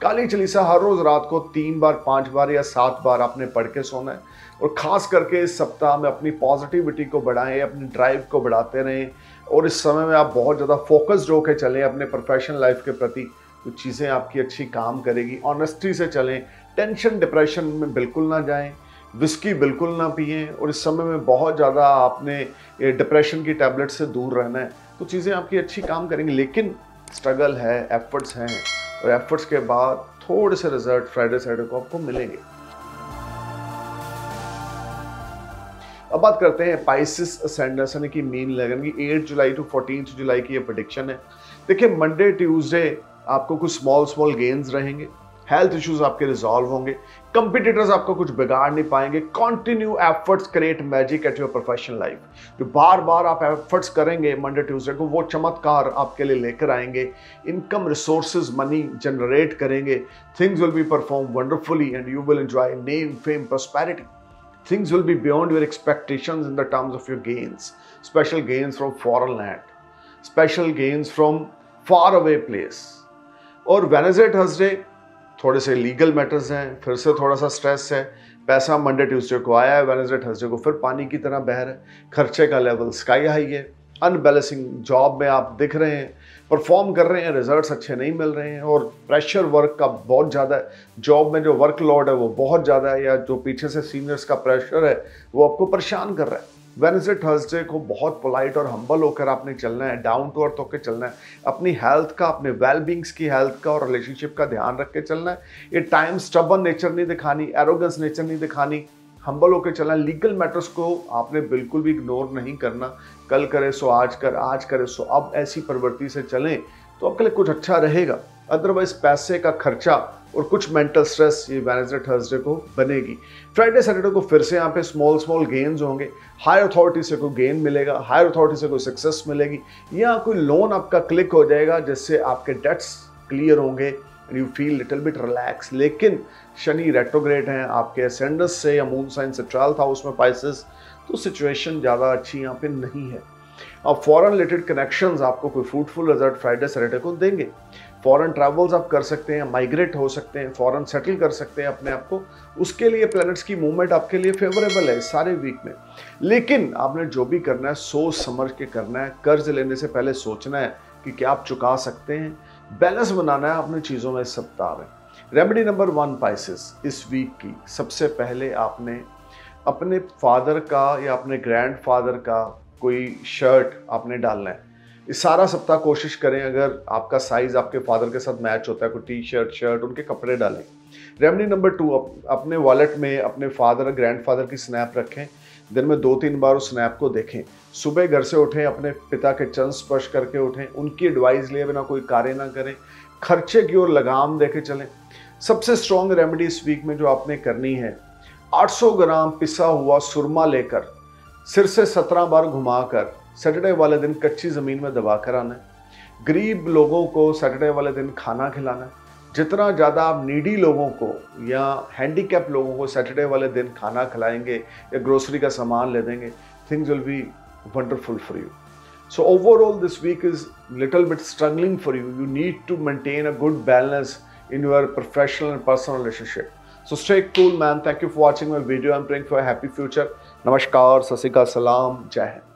काली चालीसा हर रोज रात को 3 बार, 5 बार या 7 बार आपने पढ़ के सोना है। और खास करके इस सप्ताह में अपनी पॉजिटिविटी को बढ़ाएं, अपनी ड्राइव को बढ़ाते रहें और इस समय में आप बहुत ज़्यादा फोकस्ड होकर चलें अपने प्रोफेशनल लाइफ के प्रति। तो चीज़ें आपकी अच्छी काम करेगी। ऑनेस्टी से चलें, टेंशन डिप्रेशन में बिल्कुल ना जाएं, विस्की बिल्कुल ना पिएं और इस समय में बहुत ज़्यादा आपने डिप्रेशन की टैबलेट से दूर रहना है। तो चीज़ें आपकी अच्छी काम करेंगी, लेकिन स्ट्रगल है, एफर्ट्स हैं और एफर्ट्स के बाद थोड़े से रिजल्ट फ्राइडे सैटरडे को आपको मिलेंगे। अब बात करते हैं पाइसेस असेंडेंट यानी कि मीन लगन की 8 जुलाई टू 14 जुलाई की ये प्रेडिक्शन है। देखिए, मंडे ट्यूसडे आपको कुछ स्मॉल गेन्स रहेंगे, हेल्थ इश्यूज आपके रिजॉल्व होंगे, कंपटीटर्स आपको कुछ बिगाड़ नहीं पाएंगे। Continue efforts create magic at your professional life. जो बार बार आप एफर्ट्स करेंगे मंडे ट्यूसडे को, वो चमत्कार आपके लिए लेकर आएंगे। इनकम, रिसोर्सेज, मनी जनरेट करेंगे। Things will be perform wonderfully and you will enjoy name, fame, prosperity. Things will be beyond your expectations in the terms of your gains. Special gains from foreign land. Special gains from far away place. और Wednesday Thursday थोड़े से legal matters हैं, फिर से थोड़ा सा stress है। पैसा मंडे ट्यूसडे को आया है, वेडनेसडे थर्सडे को फिर पानी की तरह बह रहा है। खर्चे का लेवल स्काई हाई है। अनबैलेंसिंग जॉब में आप दिख रहे हैं, परफॉर्म कर रहे हैं, रिजल्ट्स अच्छे नहीं मिल रहे हैं और प्रेशर वर्क का बहुत ज़्यादा है। जॉब में जो वर्कलोड है वो बहुत ज़्यादा है, या जो पीछे से सीनियर्स का प्रेशर है वो आपको परेशान कर रहा है। वेडनेसडे थर्सडे को बहुत पोलाइट और हम्बल होकर आपने चलना है, डाउन टू अर्थ होकर चलना है। अपनी हेल्थ का, अपने वेलबींग्स की हेल्थ का और रिलेशनशिप का ध्यान रख के चलना है। ये टाइम स्टबन नेचर नहीं दिखानी, एरोगेंस नेचर नहीं दिखानी, हम्बल होकर चलना। लीगल मैटर्स को आपने बिल्कुल भी इग्नोर नहीं करना। कल करे सो आज कर, आज करे सो अब, ऐसी प्रवृत्ति से चलें तो आपके लिए कुछ अच्छा रहेगा। अदरवाइज पैसे का खर्चा और कुछ मेंटल स्ट्रेस ये वेडनेसडे थर्सडे को बनेगी। फ्राइडे सैटरडे को फिर से यहाँ पे स्मॉल गेन्स होंगे। हायर अथॉरिटी से कोई गेन मिलेगा, हायर अथॉरिटी से कोई सक्सेस मिलेगी, या कोई लोन आपका क्लिक हो जाएगा जिससे आपके डेट्स क्लियर होंगे and you feel little bit relax. लेकिन शनि रेट्रोग्रेड हैं आपके असेंडेंस से या मून साइन से 12th हाउस में पाइसेस, तो सिचुएशन ज़्यादा अच्छी यहाँ पे नहीं है। अब फॉरेन रिलेटेड कनेक्शंस आपको कोई फ्रूटफुल रिजल्ट फ्राइडे सैटरडे को देंगे। फॉरेन ट्रैवल्स आप कर सकते हैं, माइग्रेट हो सकते हैं, फॉरेन सेटल कर सकते हैं अपने आप को, उसके लिए प्लैनेट्स की मूवमेंट आपके लिए फेवरेबल है सारे वीक में। लेकिन आपने जो भी करना है सोच समझ के करना है। कर्ज लेने से पहले सोचना है कि क्या आप चुका सकते हैं। बैलेंस बनाना है अपनी चीज़ों में इस सप्ताह में। रेमेडी नंबर 1 पाइसेस इस वीक की, सबसे पहले आपने अपने फादर का या अपने ग्रैंडफादर का कोई शर्ट आपने डालना है। इस सारा सप्ताह कोशिश करें, अगर आपका साइज आपके फादर के साथ मैच होता है, कोई टी शर्ट शर्ट उनके कपड़े डालें। रेमेडी नंबर 2, अपने वॉलेट में अपने फादर ग्रैंडफादर की स्नैप रखें। दिन में 2-3 बार उस स्नैप को देखें। सुबह घर से उठें, अपने पिता के चरण स्पर्श करके उठें, उनकी एडवाइस लिए बिना कोई कार्य ना करें। खर्चे की ओर लगाम देके चलें। सबसे स्ट्रॉन्ग रेमेडी इस वीक में जो आपने करनी है, 800 ग्राम पिसा हुआ सुरमा लेकर सिर से 17 बार घुमाकर सैटरडे वाले दिन कच्ची ज़मीन में दबा कर आना है। गरीब लोगों को सैटरडे वाले दिन खाना खिलाना है। जितना ज़्यादा आप नीडी लोगों को या हैंडीकैप लोगों को सैटरडे वाले दिन खाना खिलाएंगे या ग्रोसरी का सामान ले देंगे, things will B wonderful for you. So overall this week is little bit struggling for you. You need to maintain a good balance in your professional and personal relationship. So stay cool, man. Thank you for watching my video. I'm praying for a happy future. Namaskar, Sat Sri Akal, Salam, Jai Hind.